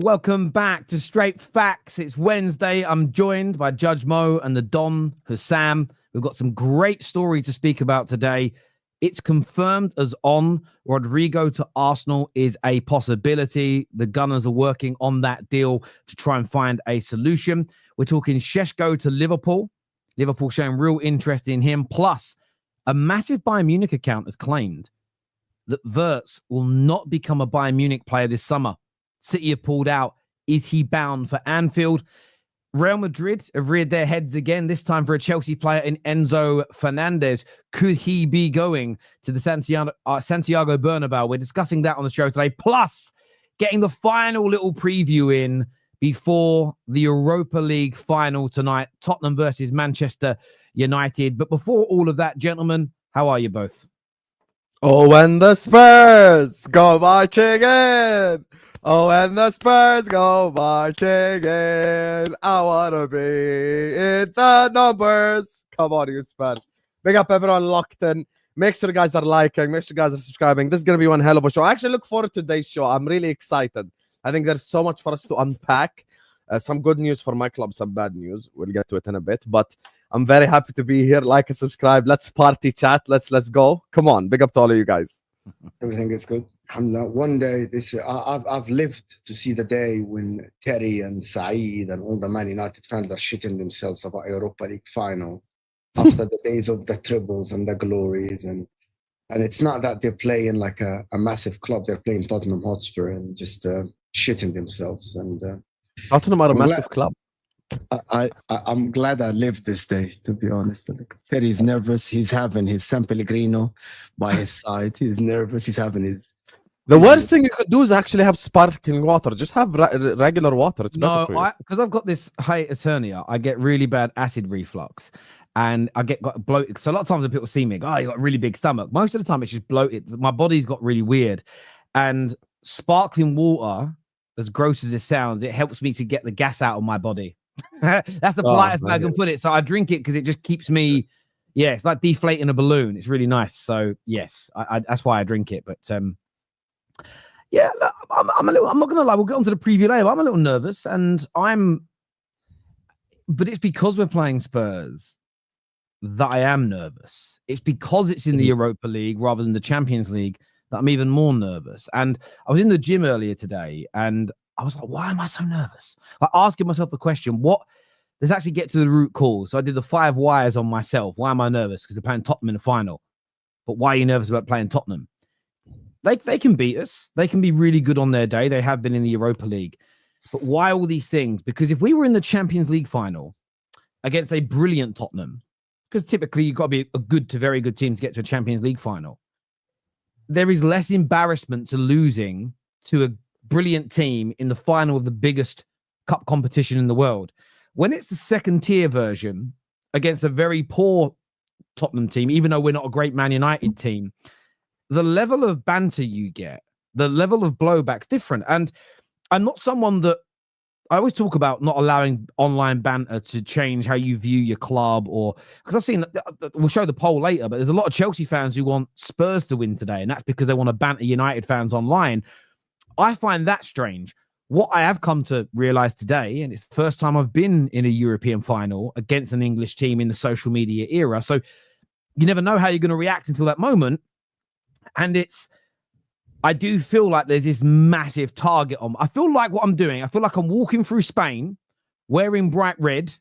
Welcome back to Straight Facts. It's Wednesday. I'm joined by Judge Mo and the Don Hussam. We've got some great stories to speak about today. It's confirmed as on. Rodrygo to Arsenal is a possibility. The Gunners are working on that deal to try and find a solution. We're talking Sesko to Liverpool. Liverpool showing real interest in him. Plus, a massive Bayern Munich account has claimed that Wirtz will not become a Bayern Munich player this summer. City have pulled out. Is he bound for Anfield? Real Madrid have reared their heads again, this time for a Chelsea player in Enzo Fernandez. Could he be going to the Santiago Bernabeu? We're discussing that on the show today. Plus, getting the final little preview in before the Europa League final tonight. Tottenham versus Manchester United. But before all of that, gentlemen, how are you both? Oh, when the Spurs go marching in. Oh, when the Spurs go marching in. I want to be in the numbers. Come on, you Spurs. Big up everyone locked in. Make sure you guys are liking. Make sure you guys are subscribing. This is going to be one hell of a show. I actually look forward to today's show. I'm really excited. I think there's so much for us to unpack. Some good news for my club, some bad news. We'll get to it in a bit. But I'm very happy to be here. Like and subscribe. Let's party chat. Let's go. Come on. Big up to all of you guys. Everything is good. Alhamdulillah. One day, I've lived to see the day when Terry and Saeed and all the Man United fans are shitting themselves about Europa League final after the days of the triples and the glories. And it's not that they're playing like a massive club. They're playing Tottenham Hotspur and just shitting themselves. And Tottenham are a massive club. I'm glad I lived this day, to be honest. Like, Terry's nervous. He's having his San Pellegrino by his side. He's nervous. He's having his... The worst thing you could do is actually have sparkling water. Just have regular water. It's better for you. Because I've got this hiatus hernia, I get really bad acid reflux. And I got bloated. So a lot of times when people see me, go, oh, you got a really big stomach. Most of the time it's just bloated. My body's got really weird. And sparkling water, as gross as it sounds, it helps me to get the gas out of my body. That's the politest way I can put it. So I drink it because it just keeps me, it's like deflating a balloon. It's really nice. So yes, I that's why I drink it. But look, I'm not gonna lie, we'll get on to the preview later, but I'm a little nervous, but it's because we're playing Spurs that I am nervous. It's because it's in the Europa League rather than the Champions League that I'm even more nervous. And I was in the gym earlier today and I was like, why am I so nervous? Like asking myself the question, let's actually get to the root cause. So I did the 5 whys on myself. Why am I nervous? Because they're playing Tottenham in the final. But why are you nervous about playing Tottenham? They can beat us. They can be really good on their day. They have been in the Europa League. But why all these things? Because if we were in the Champions League final against a brilliant Tottenham, because typically you've got to be a good to very good team to get to a Champions League final, there is less embarrassment to losing to a brilliant team in the final of the biggest cup competition in the world. When it's the second tier version against a very poor Tottenham team, even though we're not a great Man United team, the level of banter you get, the level of blowback's different. And I'm not someone that I always talk about not allowing online banter to change how you view your club, or because I've seen, we'll show the poll later, but there's a lot of Chelsea fans who want Spurs to win today, and that's because they want to banter United fans online. I find that strange. What I have come to realize today, and it's the first time I've been in a European final against an English team in the social media era. So you never know how you're going to react until that moment. And I do feel like there's this massive target on. I feel like what I'm doing, I feel like I'm walking through Spain wearing bright red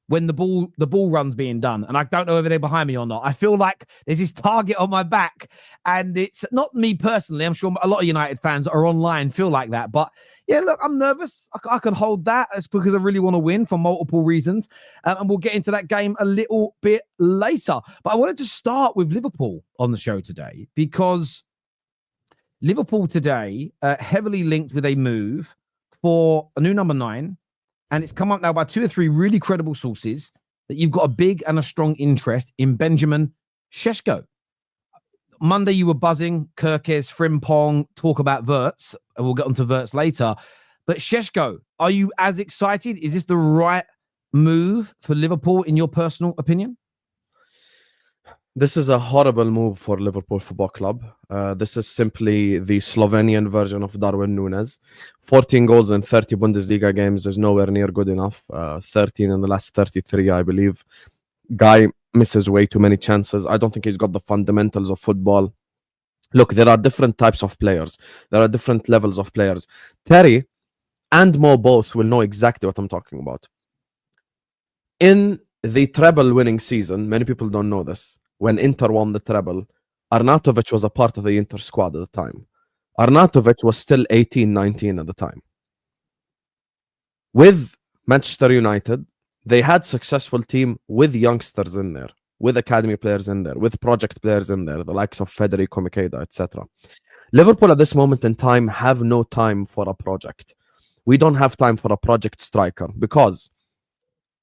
when the ball run's being done, and I don't know whether they're behind me or not. I feel like there's this target on my back, and it's not me personally. I'm sure a lot of United fans that are online feel like that. But yeah, look, I'm nervous. I can hold that. It's because I really want to win for multiple reasons, and we'll get into that game a little bit later. But I wanted to start with Liverpool on the show today because Liverpool today heavily linked with a move for a new number 9. And it's come up now by 2 or 3 really credible sources that you've got a big and a strong interest in Benjamin Sesko. Monday, you were buzzing, Kirkes, Frimpong, talk about Wirtz, and we'll get onto Wirtz later. But Sesko, are you as excited? Is this the right move for Liverpool, in your personal opinion? This is a horrible move for Liverpool Football Club. This is simply the Slovenian version of Darwin Núñez. 14 goals in 30 Bundesliga games is nowhere near good enough. 13 in the last 33, I believe. Guy misses way too many chances. I don't think he's got the fundamentals of football. Look, there are different types of players. There are different levels of players. Terry and Mo both will know exactly what I'm talking about. In the treble winning season, many people don't know this. When Inter won the treble, Arnautovic was a part of the Inter squad at the time. Arnautovic was still 18, 19 at the time. With Manchester United, they had successful team with youngsters in there, with academy players in there, with project players in there, the likes of Federico Makeda, etc. Liverpool at this moment in time have no time for a project. We don't have time for a project striker because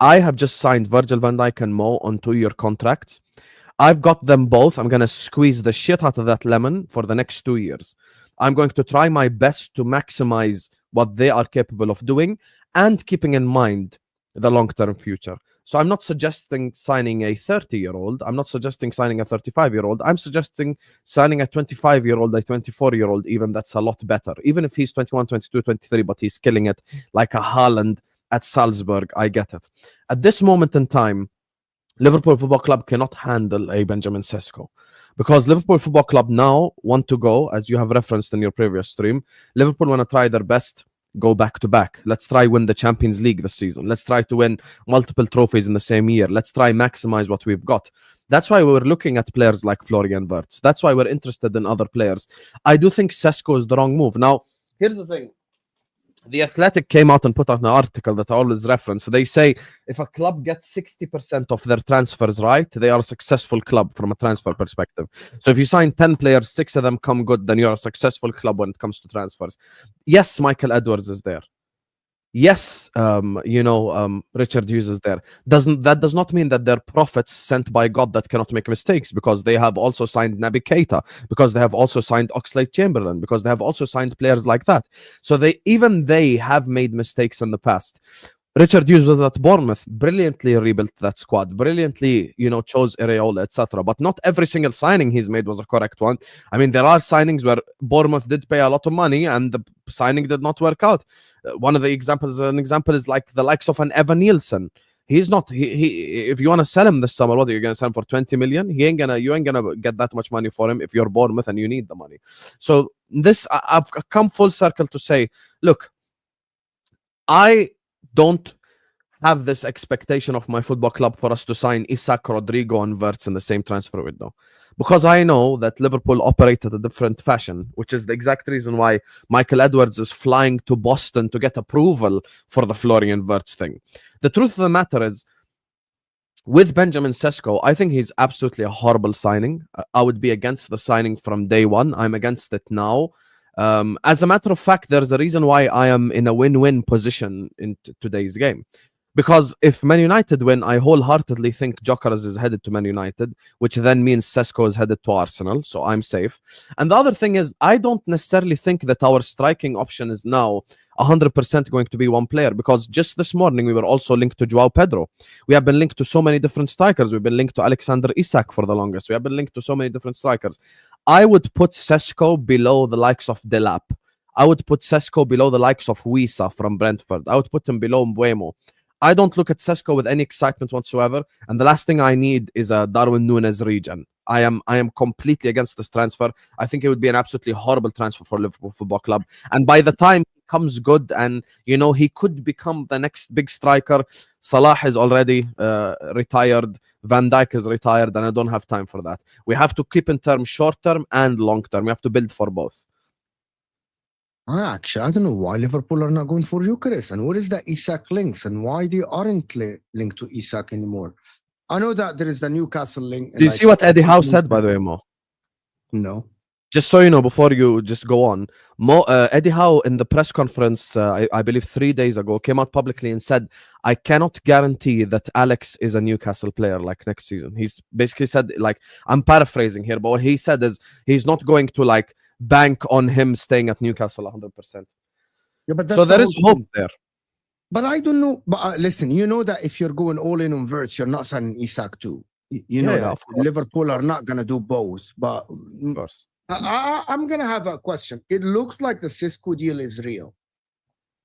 I have just signed Virgil van Dijk and Mo on 2-year contracts. I've got them both. I'm going to squeeze the shit out of that lemon for the next 2 years. I'm going to try my best to maximize what they are capable of doing and keeping in mind the long-term future. So I'm not suggesting signing a 30-year-old. I'm not suggesting signing a 35-year-old. I'm suggesting signing a 25-year-old, a 24-year-old, even that's a lot better. Even if he's 21, 22, 23, but he's killing it like a Haaland at Salzburg, I get it. At this moment in time, Liverpool Football Club cannot handle a Benjamin Sesko because Liverpool Football Club now want to go, as you have referenced in your previous stream, Liverpool want to try their best, go back to back. Let's try win the Champions League this season. Let's try to win multiple trophies in the same year. Let's try maximize what we've got. That's why we're looking at players like Florian Wirtz. That's why we're interested in other players. I do think Sesko is the wrong move. Now, here's the thing. The Athletic came out and put out an article that I always reference. They say if a club gets 60% of their transfers right, they are a successful club from a transfer perspective. So if you sign 10 players, 6 of them come good, then you're a successful club when it comes to transfers. Yes, Michael Edwards is there. Yes, Richard Hughes is there. That does not mean that they're prophets sent by God that cannot make mistakes, because they have also signed Naby Keita, because they have also signed Oxlade-Chamberlain, because they have also signed players like that. So they have made mistakes in the past. Richard Hughes was at Bournemouth, brilliantly rebuilt that squad, brilliantly, chose Areola, etc. But not every single signing he's made was a correct one. I mean, there are signings where Bournemouth did pay a lot of money and the signing did not work out. One of the examples is like the likes of an Evan Nielsen. He's not. He if you want to sell him this summer, what are you going to sell him for 20 million? You ain't gonna get that much money for him if you're Bournemouth and you need the money. So I've come full circle to say, look, I don't have this expectation of my football club for us to sign Isak, Rodrygo, and Wirtz in the same transfer window, because I know that Liverpool operate at a different fashion, which is the exact reason why Michael Edwards is flying to Boston to get approval for the Florian Wirtz thing. The truth of the matter is, with Benjamin Sesko, I think he's absolutely a horrible signing. I would be against the signing from day one. I'm against it now. As a matter of fact, there's a reason why I am in a win-win position in today's game. Because if Man United win, I wholeheartedly think Gyökeres is headed to Man United, which then means Sesko is headed to Arsenal, so I'm safe. And the other thing is, I don't necessarily think that our striking option is now 100% going to be one player, because just this morning we were also linked to Joao Pedro. We have been linked to so many different strikers. We've been linked to Alexander Isak for the longest. We have been linked to so many different strikers. I would put Sesko below the likes of Delap. I would put Sesko below the likes of Wissa from Brentford. I would put him below Mbeumo. I don't look at Sesko with any excitement whatsoever, and the last thing I need is a Darwin Núñez regen. I am completely against this transfer. I think it would be an absolutely horrible transfer for Liverpool Football Club. And by the time he comes good and he could become the next big striker, Salah is already retired, Van Dijk is retired, and I don't have time for that. We have to keep in terms short term and long term. We have to build for both. Actually, I don't know why Liverpool are not going for Gyökeres, and what is the Isak links, and why they aren't linked to Isak anymore. I know that there is the Newcastle link. Do you see what Eddie Howe said, by the way, Mo? No. Just so you know, before you just go on, Eddie Howe in the press conference, I believe 3 days ago, came out publicly and said, I cannot guarantee that Alex is a Newcastle player like next season. He's basically said, like, I'm paraphrasing here, but what he said is he's not going to like bank on him staying at Newcastle 100%. Yeah, but so there is hope there. But I don't know. But listen, you know that if you're going all in on Wirtz, you're not signing Isak too. You know Yeah, that of course. Liverpool are not going to do both. But Of course. I'm going to have a question. It looks like the Sesko deal is real.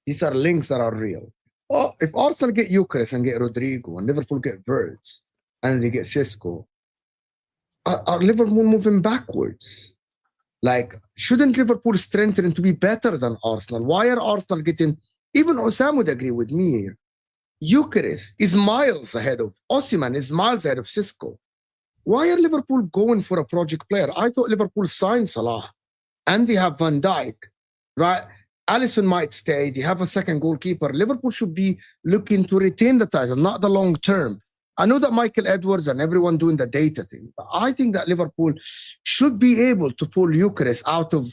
These are links that are real. Oh, if Arsenal get Eucharist and get Rodrygo and Liverpool get Wirtz and they get Sesko, are Liverpool moving backwards? Like, shouldn't Liverpool strengthen to be better than Arsenal? Why are Arsenal getting, even Osam would agree with me here, Eucharist is miles ahead of, Osimhen is miles ahead of Sesko. Why are Liverpool going for a project player? I thought Liverpool signed Salah and they have Van Dijk, right? Alisson might stay. They have a second goalkeeper. Liverpool should be looking to retain the title, not the long term. I know that Michael Edwards and everyone doing the data thing, but I think that Liverpool should be able to pull Eucharist out of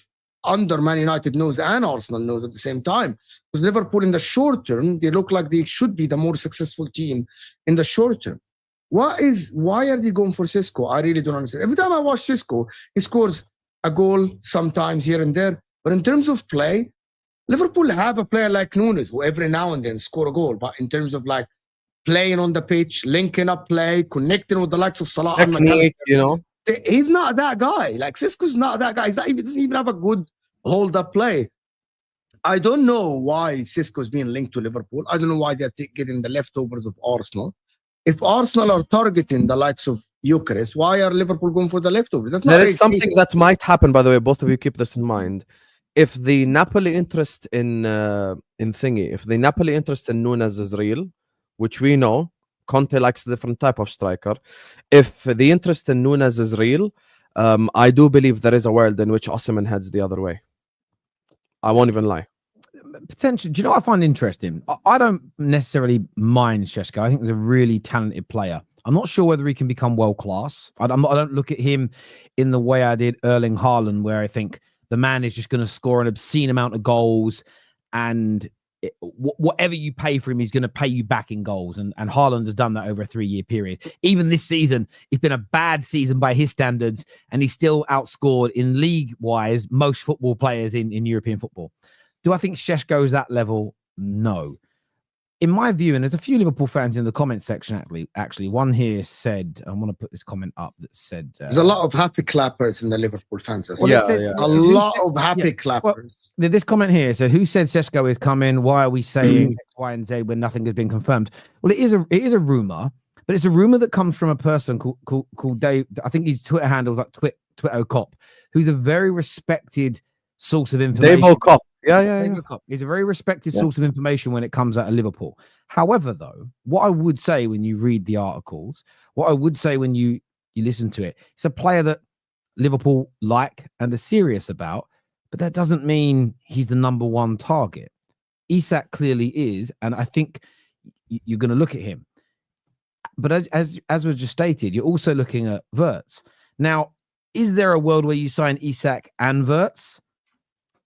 under Man United nose and Arsenal nose at the same time. Because Liverpool in the short term, they look like they should be the more successful team in the short term. Why are they going for Sesko? I really don't understand. Every time I watch Sesko, he scores a goal sometimes here and there. But in terms of play, Liverpool have a player like Nunes who every now and then score a goal. But in terms of like playing on the pitch, linking up play, connecting with the likes of Salah and McAllister, You know, he's not that guy. Like Sesko's not that guy. Doesn't even have a good hold-up play. I don't know why Sesko's being linked to Liverpool. I don't know why they're getting the leftovers of Arsenal. If Arsenal are targeting the likes of Eucharist, why are Liverpool going for the leftovers? That's not there is something that might happen, by the way. Both of you keep this in mind. If the Napoli interest in Nunes is real, which we know, Conte likes a different type of striker. If the interest in Nunes is real, I do believe there is a world in which Osimhen heads the other way. I won't even lie. Potentially, do you know what I find interesting? I don't necessarily mind Sesko. I think he's a really talented player. I'm not sure whether he can become world class. I don't look at him in the way I did Erling Haaland, where I think the man is just going to score an obscene amount of goals, and whatever you pay for him, he's going to pay you back in goals. And Haaland has done that over a 3-year period. Even this season, it's been a bad season by his standards, and he's still outscored in league-wise most football players in European football. Do I think Sesko is that level? No. In my view, and there's a few Liverpool fans in the comments section, actually one here said, I want to put this comment up that said... there's a lot of happy clappers in the Liverpool fans. Well, yeah. A lot of happy clappers. Well, this comment here said, who said Sesko is coming? Why are we saying X, Y, and Z when nothing has been confirmed? Well, it is a rumor, but it's a rumor that comes from a person called Dave. I think his Twitter handle is like Twitter Cop, who's a very respected source of information. Dave Cop. Yeah. He's a very respected source of information when it comes out of Liverpool. However, though, what I would say when you read the articles, what I would say when you listen to it, it's a player that Liverpool like and are serious about, but that doesn't mean he's the number one target. Isak clearly is, and I think you're going to look at him. But as was just stated, you're also looking at Wirtz. Now, is there a world where you sign Isak and Wirtz?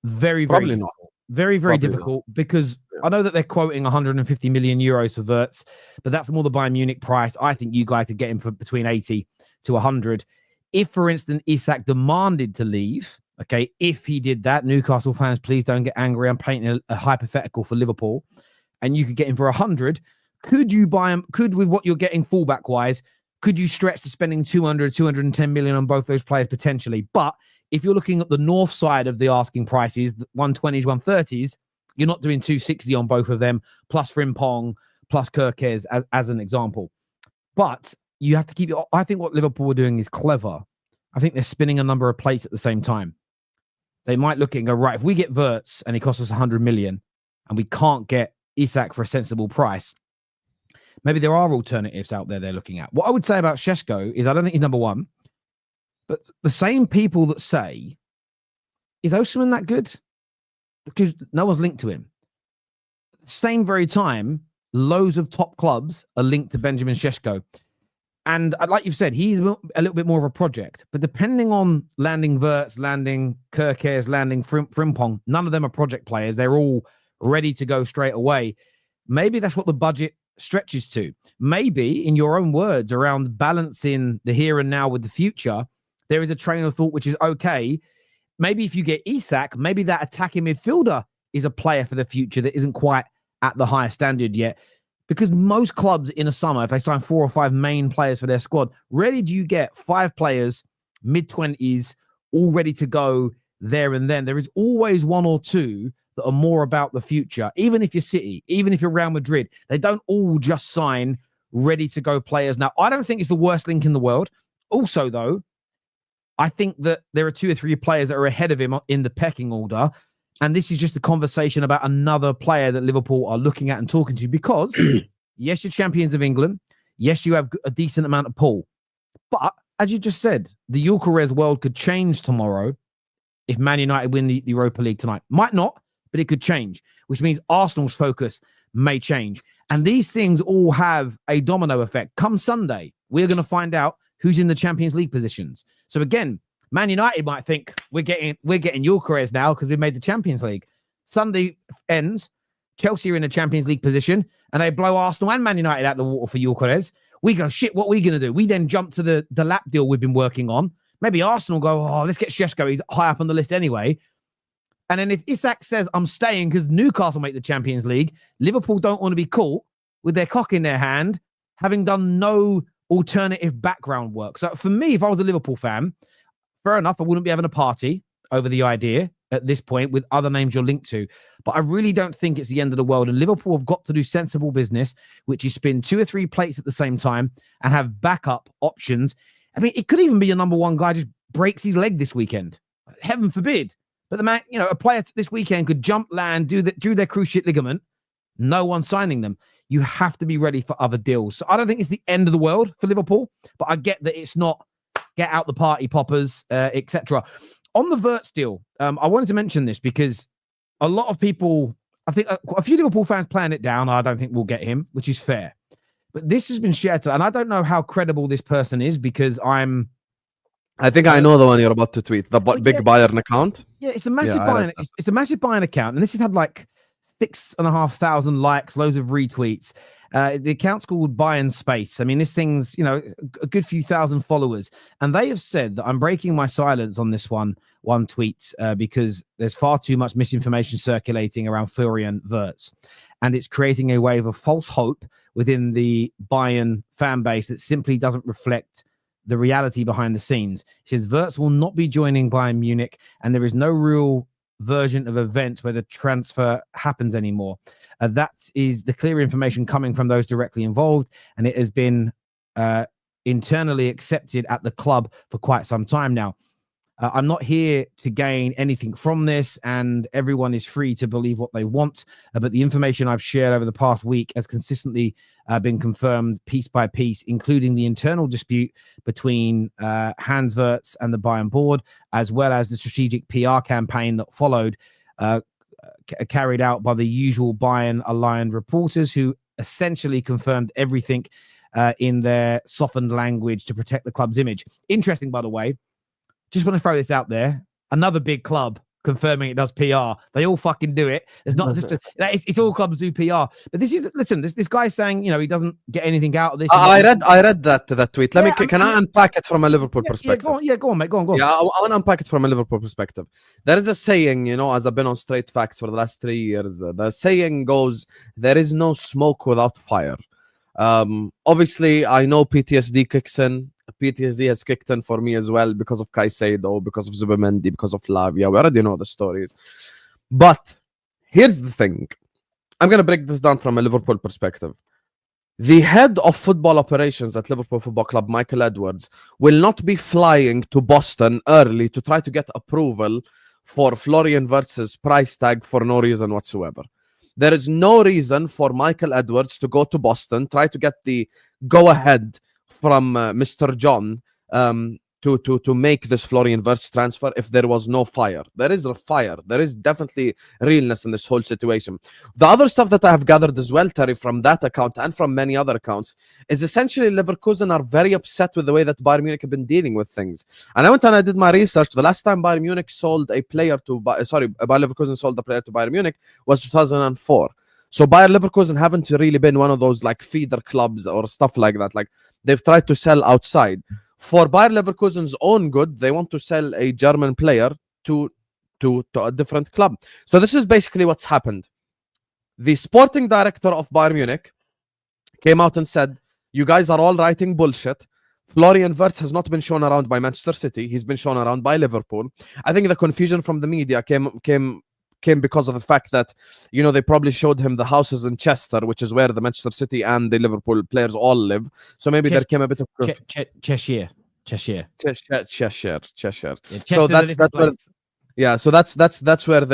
Very difficult. Very difficult, because I know that they're quoting 150 million euros for Wirtz, but that's more the Bayern Munich price. I think you guys could get him for between 80 to 100. If, for instance, Isak demanded to leave, okay, if he did that, Newcastle fans, please don't get angry. I'm painting a hypothetical for Liverpool, and you could get him for 100. Could you buy him? Could, with what you're getting fullback wise, could you stretch to spending 200, 210 million on both those players potentially? But if you're looking at the north side of the asking prices, 120s, 130s, you're not doing 260 on both of them, plus Frimpong, plus Kirkes as an example. But you have to keep it. I think what Liverpool are doing is clever. I think they're spinning a number of plates at the same time. They might look at it and go, right, if we get Wirtz and he costs us 100 million and we can't get Isak for a sensible price, maybe there are alternatives out there they're looking at. What I would say about Sesko is I don't think he's number one. But the same people that say, is Osimhen that good? Because no one's linked to him. Same very time, loads of top clubs are linked to Benjamin Sesko. And like you've said, he's a little bit more of a project. But depending on landing Wirtz, landing Kirkes, landing Frimpong, none of them are project players. They're all ready to go straight away. Maybe that's what the budget stretches to. Maybe, in your own words, around balancing the here and now with the future, there is a train of thought which is okay. Maybe if you get Isak, maybe that attacking midfielder is a player for the future that isn't quite at the highest standard yet. Because most clubs in a summer, if they sign 4 or 5 main players for their squad, rarely do you get 5 players, mid-20s, all ready to go there and then. There is always 1 or 2 that are more about the future. Even if you're City, even if you're Real Madrid, they don't all just sign ready-to-go players. Now, I don't think it's the worst link in the world. Also, though, I think that there are 2 or 3 players that are ahead of him in the pecking order. And this is just a conversation about another player that Liverpool are looking at and talking to because, yes, you're champions of England. Yes, you have a decent amount of pull. But as you just said, the Gyökeres world could change tomorrow if Man United win the Europa League tonight. Might not, but it could change, which means Arsenal's focus may change. And these things all have a domino effect. Come Sunday, we're going to find out who's in the Champions League positions. So again, Man United might think we're getting Gyökeres now because we've made the Champions League. Sunday ends, Chelsea are in a Champions League position, and they blow Arsenal and Man United out the water for Gyökeres. We go, shit, what are we going to do? We then jump to the lap deal we've been working on. Maybe Arsenal go, oh, let's get Sesko. He's high up on the list anyway. And then if Isak says, I'm staying because Newcastle make the Champions League, Liverpool don't want to be caught with their cock in their hand, having done no alternative background work. So for me, if I was a Liverpool fan, fair enough, I wouldn't be having a party over the idea at this point with other names you're linked to. But I really don't think it's the end of the world. And Liverpool have got to do sensible business, which is spin 2 or 3 plates at the same time and have backup options. I mean, it could even be your number 1 guy just breaks his leg this weekend. Heaven forbid. But the man, a player this weekend could jump, land, do their cruciate ligament. No one signing them. You have to be ready for other deals. So I don't think it's the end of the world for Liverpool, but I get that it's not get out the party poppers, etc. On the Wirtz deal, I wanted to mention this because a lot of people, I think a few Liverpool fans playing it down. I don't think we'll get him, which is fair. But this has been shared, and I don't know how credible this person is because I think I know the one you're about to tweet, the big Bayern account. Yeah, it's a massive Bayern. It's a massive Bayern account, and this has had like 6,500 likes, loads of retweets. The account's called Bayern Space. I mean, this thing's a good few thousand followers, and they have said that I'm breaking my silence on this one tweet because there's far too much misinformation circulating around Florian Wirtz, and it's creating a wave of false hope within the Bayern fan base that simply doesn't reflect the reality behind the scenes. He says Wirtz will not be joining Bayern Munich, and there is no real version of events where the transfer happens anymore. That is the clear information coming from those directly involved, and it has been internally accepted at the club for quite some time now. I'm not here to gain anything from this, and everyone is free to believe what they want. But the information I've shared over the past week has consistently been confirmed piece by piece, including the internal dispute between Hans Wirtz and the Bayern board, as well as the strategic PR campaign that followed, carried out by the usual Bayern-aligned reporters who essentially confirmed everything in their softened language to protect the club's image. Interesting, by the way. Just want to throw this out there. Another big club confirming it does PR. They all fucking do it. There's not just it's all clubs do PR. But this guy's saying, he doesn't get anything out of this. I read that tweet. Can I unpack it from a Liverpool perspective? Go on, mate. Go on. Yeah, I want to unpack it from a Liverpool perspective. There is a saying, as I've been on Straight Facts for the last 3 years, the saying goes, there is no smoke without fire. Obviously, I know PTSD kicks in. PTSD has kicked in for me as well because of Caicedo, because of Zubimendi, because of Lavia. We already know the stories. But here's the thing. I'm going to break this down from a Liverpool perspective. The head of football operations at Liverpool Football Club, Michael Edwards, will not be flying to Boston early to try to get approval for Florian Wirtz's price tag for no reason whatsoever. There is no reason for Michael Edwards to go to Boston, try to get the go-ahead from Mr. John to make this Florian Wirtz transfer if there was no fire. There is a fire. There is definitely realness in this whole situation. The other stuff that I have gathered as well, Terry, from that account and from many other accounts, is essentially Leverkusen are very upset with the way that Bayern Munich have been dealing with things. And I went and I did my research. The last time Bayern Munich sold a player to Bayer Leverkusen sold a player to Bayern Munich was 2004. So Bayer Leverkusen haven't really been one of those like feeder clubs or stuff like that. Like they've tried to sell outside. For Bayer Leverkusen's own good, they want to sell a German player to a different club. So this is basically what's happened. The sporting director of Bayern Munich came out and said, you guys are all writing bullshit. Florian Wirtz has not been shown around by Manchester City. He's been shown around by Liverpool. I think the confusion from the media came because of the fact that, you know, they probably showed him the houses in Chester, which is where the Manchester City and the Liverpool players all live. So maybe there came a bit of Cheshire. Cheshire. Yeah, So that's where, yeah. So that's where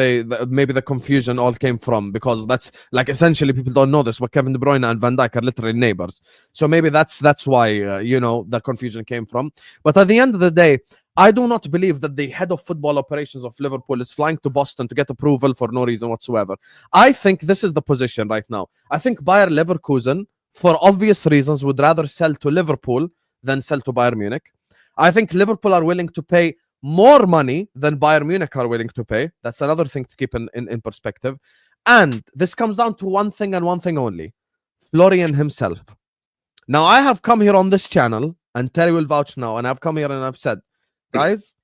maybe the confusion all came from, because that's like essentially people don't know this, but Kevin De Bruyne and Van Dijk are literally neighbors. So maybe that's why you know, the confusion came from. But at the end of the day, I do not believe that the head of football operations of Liverpool is flying to Boston to get approval for no reason whatsoever. I think this is the position right now. I think Bayer Leverkusen, for obvious reasons, would rather sell to Liverpool than sell to Bayern Munich. I think Liverpool are willing to pay more money than Bayern Munich are willing to pay. That's another thing to keep in perspective. And this comes down to one thing and one thing only: Florian himself. Now, I have come here on this channel, and Terry will vouch now, and I've come here and I've said, guys,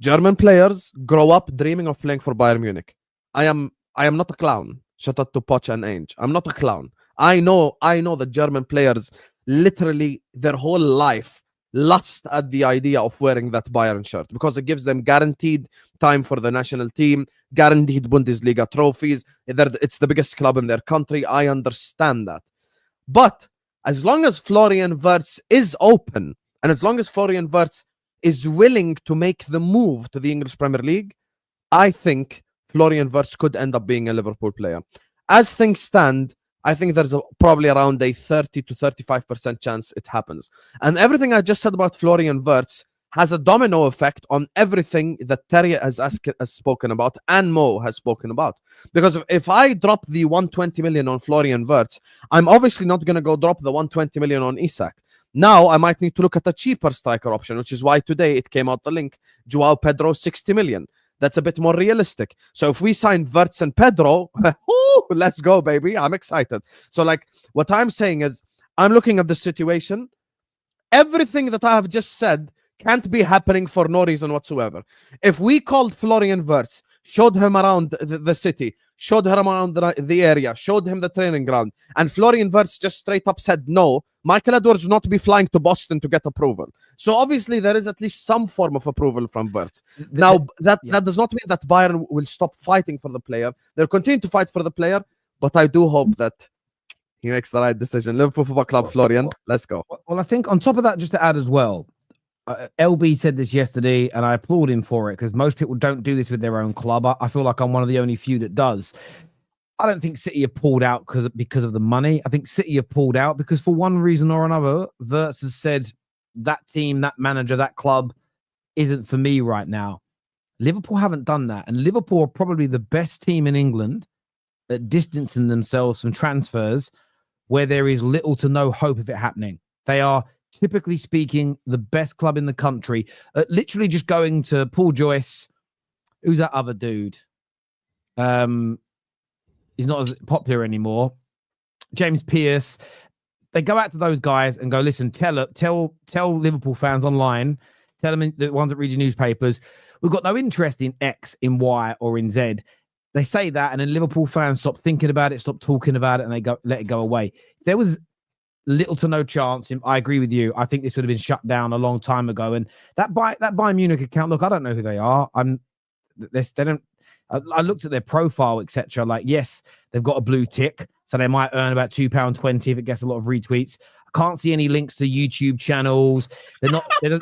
German players grow up dreaming of playing for Bayern Munich. I am not a clown. Shout out to Poch and Ainge. I'm not a clown. I know that German players literally their whole life lust at the idea of wearing that Bayern shirt, because it gives them guaranteed time for the national team, guaranteed Bundesliga trophies. It's the biggest club in their country. I understand that. But as long as Florian Wirtz is open, and as long as Florian Wirtz is willing to make the move to the English Premier League, I think Florian Wirtz could end up being a Liverpool player. As things stand, I think there's probably around a 30 to 35% chance it happens. And everything I just said about Florian Wirtz has a domino effect on everything that Terry has spoken about and Mo has spoken about. Because if I drop the 120 million on Florian Wirtz, I'm obviously not going to go drop the 120 million on Isak. Now I might need to look at a cheaper striker option, which is why today it came out the link, Joao Pedro, 60 million. That's a bit more realistic. So if we sign Wirtz and Pedro, let's go, baby. I'm excited. So like what I'm saying is, I'm looking at the situation. Everything that I have just said can't be happening for no reason whatsoever. If we called Florian Wirtz, showed him around the city, showed him around the area, showed him the training ground, and Florian Wirtz just straight up said no, Michael Edwards would not be flying to Boston to get approval. So obviously there is at least some form of approval from Wirtz. Now, that does not mean that Bayern will stop fighting for the player. They'll continue to fight for the player, but I do hope that he makes the right decision. Liverpool Football Club, Florian, let's go. Well, I think on top of that, just to add as well, LB said this yesterday, and I applaud him for it, because most people don't do this with their own club. I feel like I'm one of the only few that does. I don't think City have pulled out because of the money. I think City have pulled out because for one reason or another, Wirtz has said that team, that manager, that club isn't for me right now. Liverpool haven't done that. And Liverpool are probably the best team in England at distancing themselves from transfers where there is little to no hope of it happening. They are, typically speaking, the best club in the country at literally just going to Paul Joyce. Who's that other dude? He's not as popular anymore. James Pearce. They go out to those guys and go, listen, tell Liverpool fans online, tell them, the ones that read your newspapers, we've got no interest in X, in Y, or in Z. They say that, and then Liverpool fans stop thinking about it, stop talking about it, and they let it go away. There was little to no chance. I agree with you. I think this would have been shut down a long time ago. And that Bayern Munich account, look, I don't know who they are. They don't. I looked at their profile, etc. Like, yes, they've got a blue tick, so they might earn about £2.20 if it gets a lot of retweets. I can't see any links to YouTube channels. They're not. You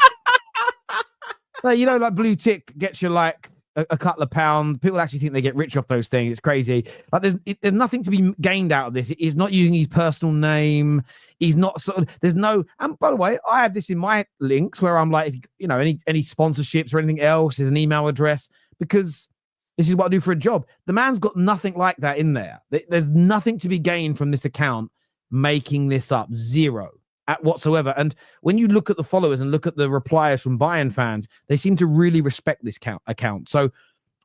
know, like blue tick gets you like a couple of pounds. People actually think they get rich off those things. It's crazy. Like there's nothing to be gained out of this. He's not using his personal name. He's not sort of. There's no. And by the way, I have this in my links where I'm like, if you know, any sponsorships or anything else, there's an email address, because this is what I do for a job. The man's got nothing like that in there. There's nothing to be gained from this account making this up. Zero at whatsoever. And when you look at the followers and look at the replies from Bayern fans, they seem to really respect this account. So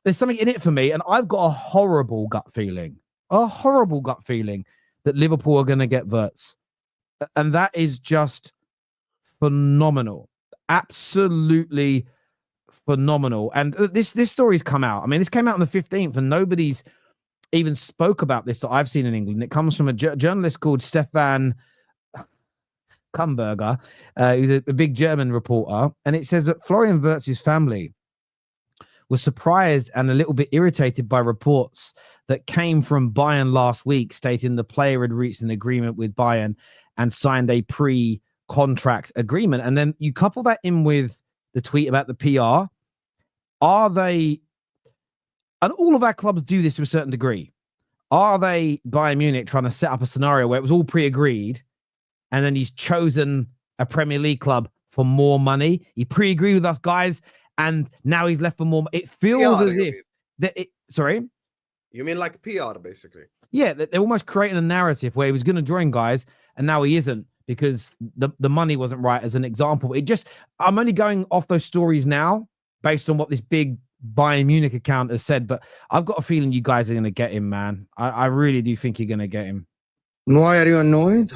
there's something in it for me. And I've got a horrible gut feeling that Liverpool are going to get Wirtz. And that is just phenomenal. Absolutely phenomenal. And this story's come out. I mean, this came out on the 15th and nobody's even spoke about this that I've seen in England. It comes from a journalist called Stefan Kumberger, who's a big German reporter, and it says that Florian Wirtz's family was surprised and a little bit irritated by reports that came from Bayern last week, stating the player had reached an agreement with Bayern and signed a pre-contract agreement. And then you couple that in with the tweet about the PR. Are they, and all of our clubs do this to a certain degree, are they Bayern Munich trying to set up a scenario where it was all pre-agreed and then he's chosen a Premier League club for more money? He pre-agreed with us guys and now he's left for more. It feels PR, as if that it, sorry? You mean like PR, basically? Yeah, they're almost creating a narrative where he was going to join guys and now he isn't because the money wasn't right, as an example. I'm only going off those stories now based on what this big Bayern Munich account has said, but I've got a feeling you guys are going to get him, man. I really do think you're going to get him. Why are you annoyed?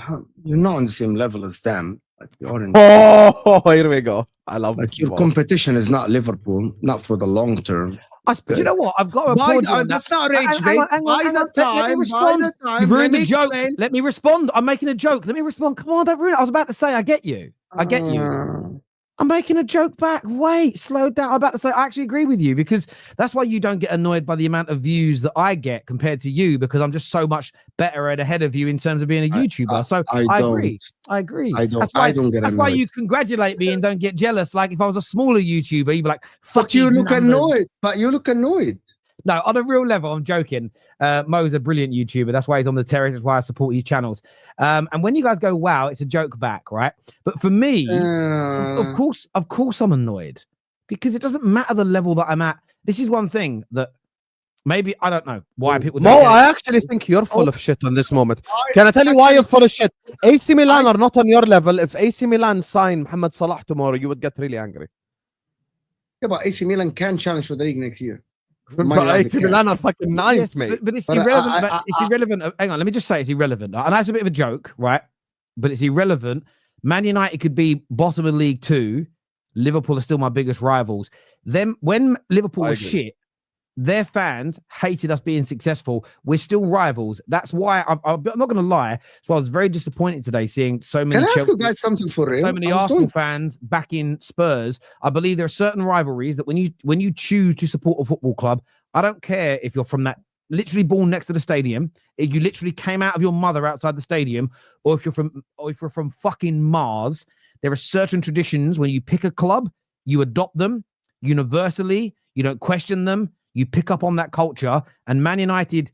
You're not on the same level as them. Like, you're in, Here we go. I love like your competition is not Liverpool, not for the long term. Do you know what? I've got to applaud you on That's that. not rage, Hang mate. on, let me respond. You've ruined the joke. Let me respond. I'm making a joke. Let me respond. Come on, don't ruin it. I was about to say, I get you. I get you. I'm making a joke back. Wait, slow down. I'm about to say, I actually agree with you because that's why you don't get annoyed by the amount of views that I get compared to you, because I'm just so much better and ahead of you in terms of being a YouTuber. So I agree. I don't get annoyed. That's why you congratulate me and don't get jealous. Like if I was a smaller YouTuber, you'd be like, fuck you. Look annoyed. But you look annoyed. No, on a real level, I'm joking. Mo's a brilliant YouTuber. That's why he's on the terrace. That's why I support his channels. And when you guys go, wow, it's a joke back, right? But for me, of course, I'm annoyed because it doesn't matter the level that I'm at. This is one thing that maybe I don't know why people. Mo, I actually think you're full of shit on this moment. Can I tell you why you're full of shit? AC Milan are not on your level. If AC Milan sign Mohamed Salah tomorrow, you would get really angry. Yeah, but AC Milan can challenge for the league next year. But AC Milan are fucking ninth, mate. But it's irrelevant. It's irrelevant. Hang on, let me just say it's irrelevant. And that's a bit of a joke, right? But it's irrelevant. Man United could be bottom of League 2. Liverpool are still my biggest rivals. Then when Liverpool was shit, their fans hated us being successful. We're still rivals. That's why I'm not going to lie. So I was very disappointed today seeing so many. Can I ask you guys something for real? So many Arsenal fans backing Spurs. I believe there are certain rivalries that when you choose to support a football club, I don't care if you're from that literally born next to the stadium, if you literally came out of your mother outside the stadium, or if you're from fucking Mars. There are certain traditions when you pick a club, you adopt them universally. You don't question them. You pick up on that culture, and Man United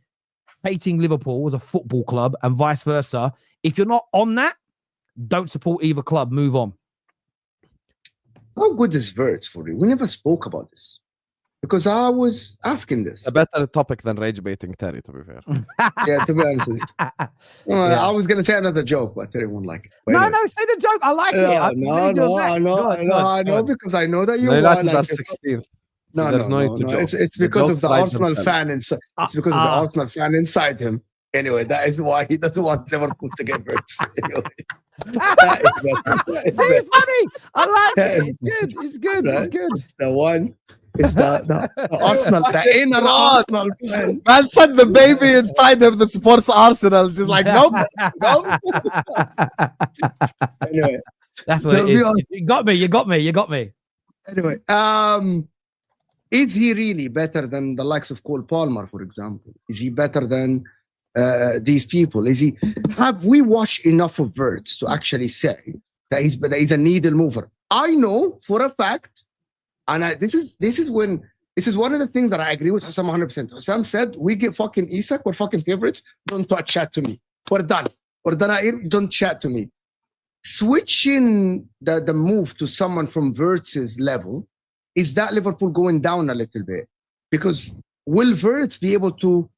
hating Liverpool as a football club and vice versa. If you're not on that, don't support either club. Move on. How good is Wirtz for you? We never spoke about this because I was asking this. A better topic than rage baiting Terry, to be fair. Yeah, to be honest with you. I was going to say another joke, but Terry won't like it. No, say the joke. I like it. I know because I know that you want. Like, 16th. No, it's because of the Arsenal fan inside. It's because of the Arsenal fan inside him. Anyway, that is why he doesn't want Liverpool to get Wirtz. Anyway, it's funny. I like it. It's good. Right? It's good. It's the one. It's the Arsenal, the inner Arsenal fan. Man said the baby inside him that supports Arsenal is just like, nope. Anyway, that's what it is. You got me. Anyway, is he really better than the likes of Cole Palmer, for example? Is he better than these people? Have we watched enough of Wirtz to actually say that he's a needle mover? I know for a fact, and this is one of the things that I agree with Hussam 100%. Hussam said, we get fucking Isak, we're fucking favorites. Don't chat to me. We're done. Don't chat to me. Switching the move to someone from Wirtz's level, is that Liverpool going down a little bit? Because will Wirtz be able to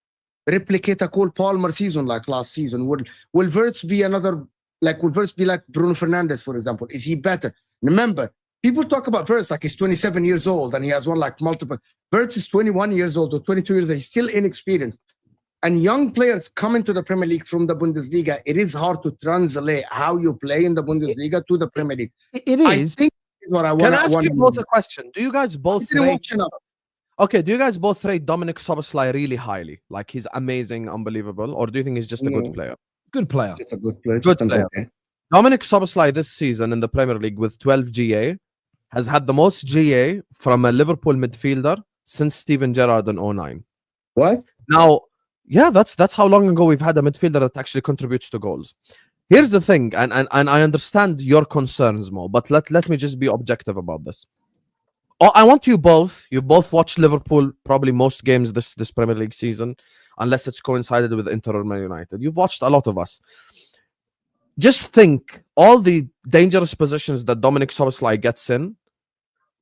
replicate a Cole Palmer season like last season? Will Wirtz be will Wirtz be like Bruno Fernandez, for example? Is he better? Remember, people talk about Wirtz like he's 27 years old and he has won like multiple. Wirtz is 21 years old or 22 years old. He's still inexperienced. And young players coming to the Premier League from the Bundesliga, it is hard to translate how you play in the Bundesliga to the Premier League. It is. I think what I want. Can I ask you both a question? Do you guys both rate... Okay, do you guys both rate Dominic Szoboszlai really highly? Like he's amazing, unbelievable, or do you think he's just a good player? Good player. Just a good player. Good player. Okay. Dominic Szoboszlai this season in the Premier League with 12 GA has had the most GA from a Liverpool midfielder since Steven Gerrard in 09. What? Now, yeah, that's how long ago we've had a midfielder that actually contributes to goals. Here's the thing, and I understand your concerns, Mo, but let me just be objective about this. I want you both watched Liverpool probably most games this Premier League season, unless it's coincided with Inter or Man United. You've watched a lot of us. Just think all the dangerous positions that Dominic Szoboszlai gets in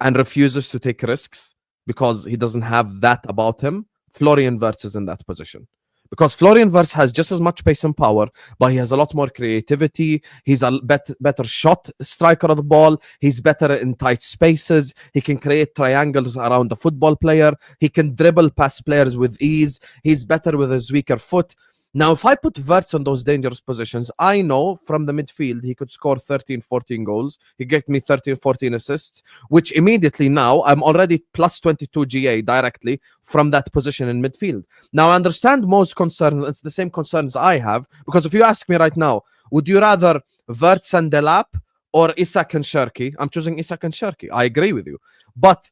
and refuses to take risks because he doesn't have that about him. Florian Wirtz is in that position. Because Florian Wirtz has just as much pace and power, but he has a lot more creativity. He's a better shot striker of the ball. He's better in tight spaces. He can create triangles around the football player. He can dribble past players with ease. He's better with his weaker foot. Now, if I put Wirtz on those dangerous positions, I know from the midfield he could score 13, 14 goals. He gave me 13, 14 assists, which immediately now I'm already plus 22 GA directly from that position in midfield. Now, I understand most concerns. It's the same concerns I have, because if you ask me right now, would you rather Wirtz and Delap or Isak and Cherki? I'm choosing Isak and Cherki. I agree with you. But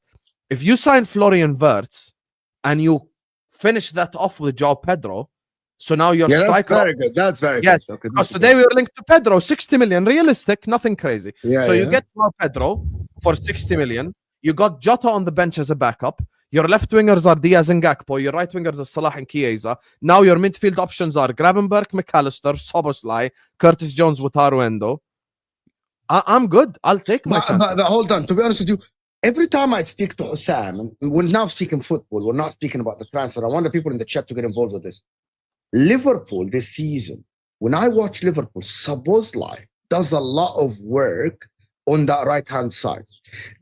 if you sign Florian Wirtz and you finish that off with João Pedro, so now your striker. That's very good. That's very good. Okay, because today we were linked to Pedro, 60 million, realistic, nothing crazy. Yeah, you get Pedro for 60 million. You got Jota on the bench as a backup. Your left wingers are Diaz and Gakpo. Your right wingers are Salah and Chiesa. Now your midfield options are Gravenberch, McAllister, Szoboszlai, Curtis Jones, Wataru Endo. I'm good. I'll take my chance. But hold on. To be honest with you, every time I speak to Hussam, and we're now speaking football, we're not speaking about the transfer. I want the people in the chat to get involved with this. Liverpool this season, when I watch Liverpool, Szoboszlai does a lot of work on that right-hand side.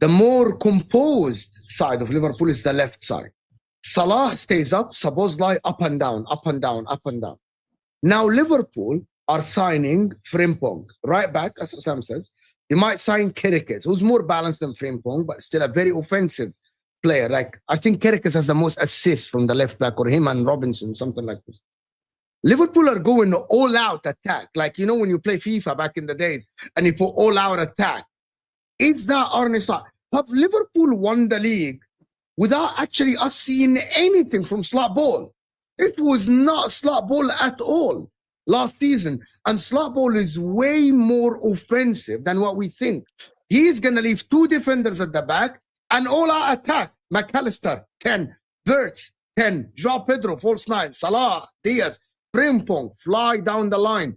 The more composed side of Liverpool is the left side. Salah stays up, Szoboszlai up and down, up and down, up and down. Now Liverpool are signing Frimpong, right back, as Sam says. You might sign Kirikes, who's more balanced than Frimpong, but still a very offensive player. Like, I think Kirikes has the most assists from the left back, or him and Robinson, something like this. Liverpool are going all out attack. Like, you know, when you play FIFA back in the days and you put all out attack. It's that Arne Slot. Have Liverpool won the league without actually us seeing anything from slot ball? It was not slot ball at all last season. And slot ball is way more offensive than what we think. He's going to leave two defenders at the back and all out attack. McAllister, 10. Wirtz, 10. João Pedro, false 9. Salah, Diaz. Frimpong, fly down the line.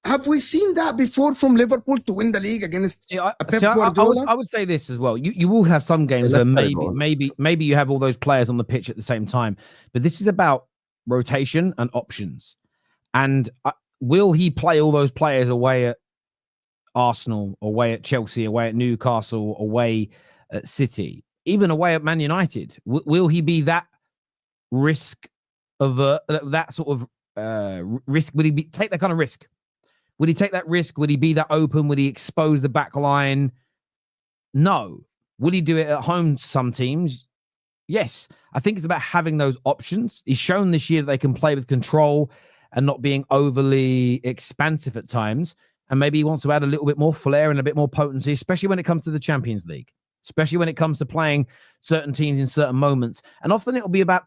Have we seen that before from Liverpool to win the league against Pep Guardiola? I would say this as well. You will have some games where maybe you have all those players on the pitch at the same time, but this is about rotation and options. And will he play all those players away at Arsenal, away at Chelsea, away at Newcastle, away at City, even away at Man United? Will he be that risk of that sort of risk? Would he take that kind of risk? Would he take that risk? Would he be that open? Would he expose the back line? No. Would he do it at home to some teams? Yes. I think it's about having those options. He's shown this year that they can play with control and not being overly expansive at times. And maybe he wants to add a little bit more flair and a bit more potency, especially when it comes to the Champions League, especially when it comes to playing certain teams in certain moments. And often it'll be about,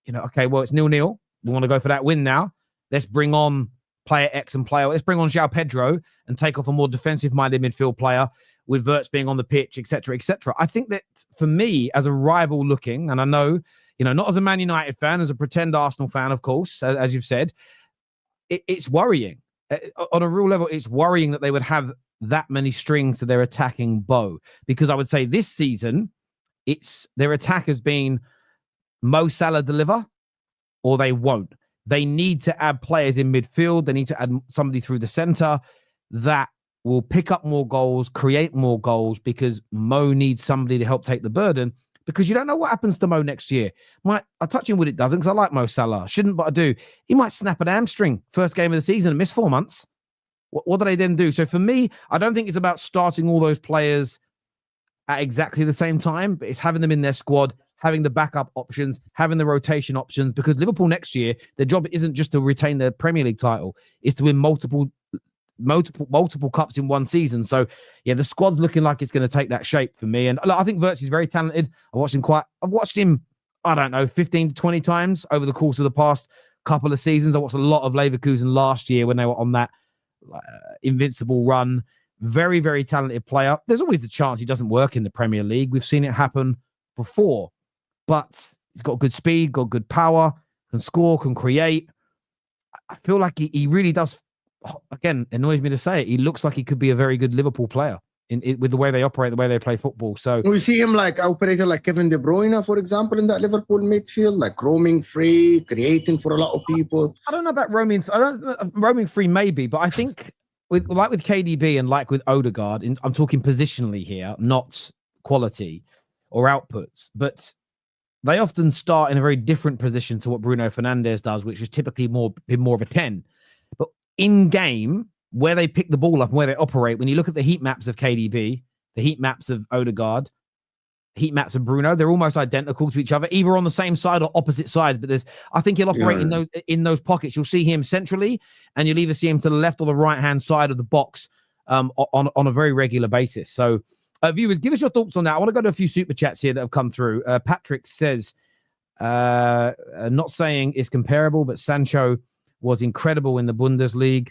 okay, well, it's 0-0. We want to go for that win now. Let's bring on player X and player. Let's bring on João Pedro and take off a more defensive-minded midfield player with Wirtz being on the pitch, etc., etc. I think that for me, as a rival looking, and I know, not as a Man United fan, as a pretend Arsenal fan, of course, as you've said, it's worrying. On a real level, it's worrying that they would have that many strings to their attacking bow. Because I would say this season, their attack has been Mo Salah deliver, or they won't. They need to add players in midfield. They need to add somebody through the center that will pick up more goals, create more goals, because Mo needs somebody to help take the burden, because you don't know what happens to Mo next year. I touch him when it doesn't, because I like Mo Salah. Shouldn't, but I do. He might snap an hamstring first game of the season and miss 4 months. What do they then do? So for me, I don't think it's about starting all those players at exactly the same time, but it's having them in their squad, having the backup options, having the rotation options, because Liverpool next year, their job isn't just to retain the Premier League title, it's to win multiple multiple cups in one season. So yeah, the squad's looking like it's going to take that shape for me. And look, I think Wirtz is very talented. I've watched him, I don't know, 15 to 20 times over the course of the past couple of seasons. I watched a lot of Leverkusen last year when they were on that invincible run. Very, very talented player. There's always the chance he doesn't work in the Premier League. We've seen it happen before, but he's got good speed, got good power, can score, can create. I feel like he really does. Again, annoys me to say it. He looks like he could be a very good Liverpool player with the way they operate, the way they play football. So we see him like operator like Kevin De Bruyne, for example, in that Liverpool midfield, like roaming free, creating for a lot of people. I don't know about roaming. Roaming free maybe, but I think with KDB and like with Odegaard, I'm talking positionally here, not quality or outputs, but they often start in a very different position to what Bruno Fernandes does, which is typically more of a 10. But in game, where they pick the ball up and where they operate, when you look at the heat maps of KDB, the heat maps of Odegaard, heat maps of Bruno, they're almost identical to each other, either on the same side or opposite sides. But I think he'll operate in those pockets. You'll see him centrally, and you'll either see him to the left or the right hand side of the box on a very regular basis. So, viewers, give us your thoughts on that. I want to go to a few super chats here that have come through. Patrick says, not saying it's comparable, but Sancho was incredible in the Bundesliga.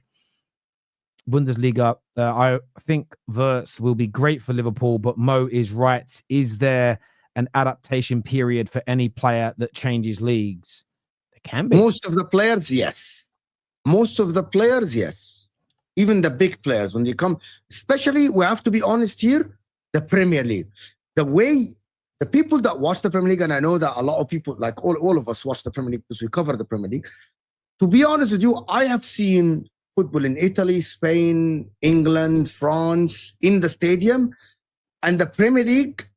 I think Wirtz will be great for Liverpool, but Mo is right. Is there an adaptation period for any player that changes leagues? There can be. Most of the players, yes. Even the big players, when they come, especially, we have to be honest here, the Premier League. The way the people that watch the Premier League, and I know that a lot of people, like all of us watch the Premier League because we cover the Premier League. To be honest with you, I have seen football in Italy, Spain, England, France, in the stadium. And the Premier League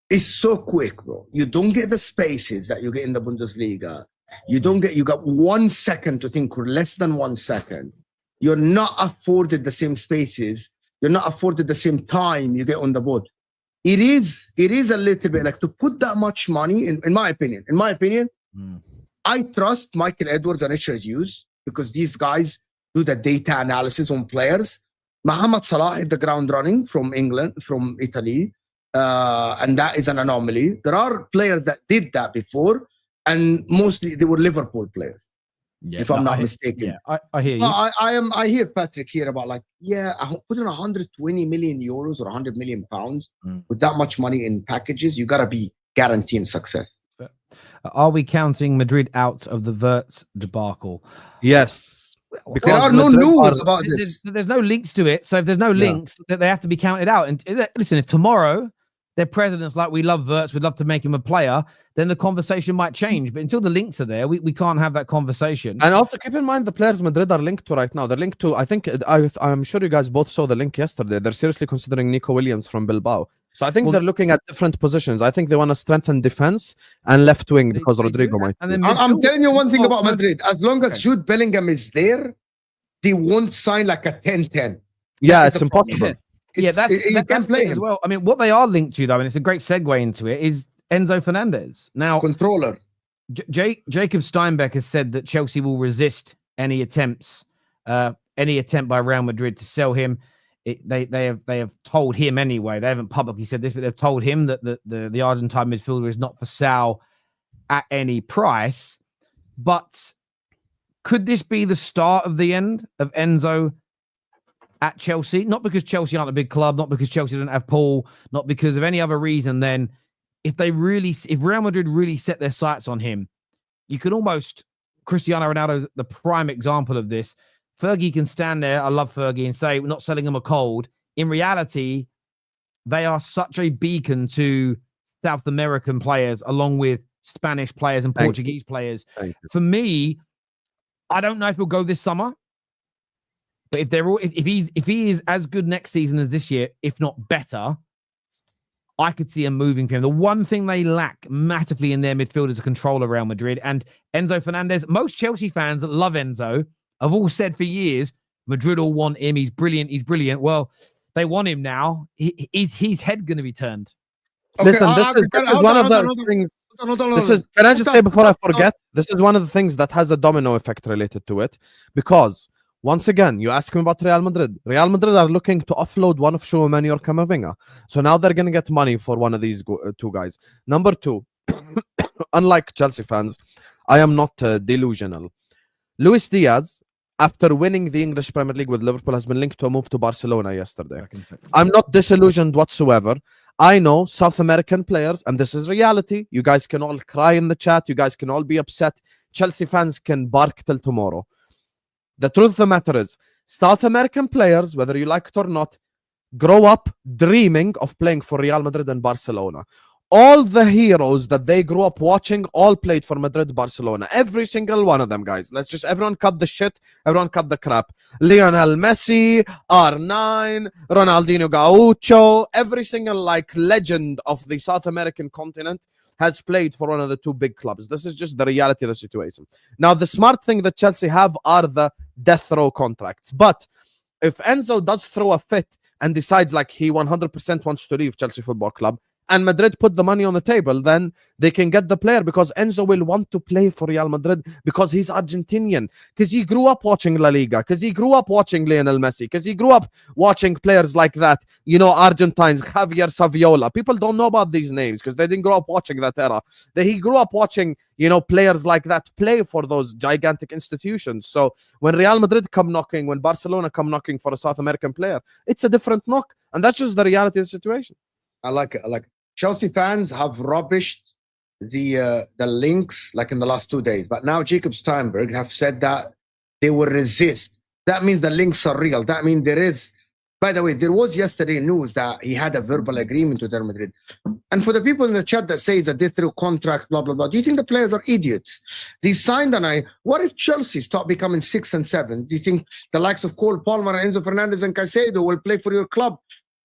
is so quick, bro. You don't get the spaces that you get in the Bundesliga. You got 1 second to think, or less than 1 second. You're not afforded the same spaces. You're not afforded the same time you get on the board. It is a little bit like to put that much money, in my opinion, I trust Michael Edwards and Richard Hughes because these guys do the data analysis on players. Mohamed Salah hit the ground running from Italy, and that is an anomaly. There are players that did that before, and mostly they were Liverpool players, if I'm not mistaken. Yeah, I hear you. I hear Patrick here about putting 120 million euros or 100 million pounds with that much money in packages. You gotta be guaranteeing success. Are we counting Madrid out of the Wirtz debacle? Yes. Because there are no news about this. There's no links to it. So if there's no links, they have to be counted out. And listen, if tomorrow their president's like, we love Wirtz, we'd love to make him a player, then the conversation might change. But until the links are there, we can't have that conversation. And also keep in mind the players Madrid are linked to right now. They're linked to, I think, I'm sure you guys both saw the link yesterday. They're seriously considering Nico Williams from Bilbao. So I think they're looking at different positions. I think they want to strengthen defense and left wing because Rodrygo might. I'm telling you one thing about Madrid. As long as Jude Bellingham is there, they won't sign like a 10-10. Yeah, it's impossible. That's play as well. I mean, what they are linked to, though, and it's a great segue into it, is Enzo Fernandez. Now, controller. Jacob Steinbeck has said that Chelsea will resist any attempt by Real Madrid to sell him. They have told him anyway. They haven't publicly said this, but they've told him that the Argentine midfielder is not for sale at any price. But could this be the start of the end of Enzo at Chelsea? Not because Chelsea aren't a big club, not because Chelsea don't have Paul, not because of any other reason. Then if Real Madrid really set their sights on him, you could almost, Cristiano Ronaldo, the prime example of this. Fergie can stand there, I love Fergie, and say, we're not selling him a cold. In reality, they are such a beacon to South American players, along with Spanish players and Portuguese players. For me, I don't know if he'll go this summer, but if he is as good next season as this year, if not better, I could see him moving for him. The one thing they lack massively in their midfield is a control around Madrid. And Enzo Fernandez, most Chelsea fans that love Enzo have all said for years, Madrid will want him. He's brilliant. He's brilliant. Well, they want him now. Is his head going to be turned? Okay, listen, this is one of the things. Can I just say before I forget? This is one of the things that has a domino effect related to it, because Once again, you ask me about Real Madrid. Real Madrid are looking to offload one of Tchouaméni or Camavinga. So now they're going to get money for one of these two guys. Number two, unlike Chelsea fans, I am not delusional. Luis Diaz, after winning the English Premier League with Liverpool, has been linked to a move to Barcelona yesterday. I'm not disillusioned whatsoever. I know South American players, and this is reality. You guys can all cry in the chat. You guys can all be upset. Chelsea fans can bark till tomorrow. The truth of the matter is, South American players, whether you like it or not, grow up dreaming of playing for Real Madrid and Barcelona. All the heroes that they grew up watching all played for Madrid, Barcelona. Every single one of them, guys. Let's just, everyone cut the shit. Everyone cut the crap. Lionel Messi, R9, Ronaldinho Gaucho, every single like legend of the South American continent has played for one of the two big clubs. This is just the reality of the situation. Now, the smart thing that Chelsea have are the death row contracts. But if Enzo does throw a fit and decides like he 100% wants to leave Chelsea Football Club, and Madrid put the money on the table, then they can get the player, because Enzo will want to play for Real Madrid because he's Argentinian, because he grew up watching La Liga, because he grew up watching Lionel Messi, because he grew up watching players like that, you know, Argentines, Javier Saviola. People don't know about these names because they didn't grow up watching that era. He grew up watching, you know, players like that play for those gigantic institutions. So when Real Madrid come knocking, when Barcelona come knocking for a South American player, it's a different knock. And that's just the reality of the situation. I like it. I like it. Chelsea fans have rubbished the links like in the last 2 days, but now Jacob Steinberg have said that they will resist. That means the links are real. That means there is. By the way, there was yesterday news that he had a verbal agreement with Real Madrid. And for the people in the chat that say it's a death row contract, blah blah blah, do you think the players are idiots? They signed an What if Chelsea stop becoming 6 and 7? Do you think the likes of Cole Palmer, Enzo Fernandez, and Caicedo will play for your club?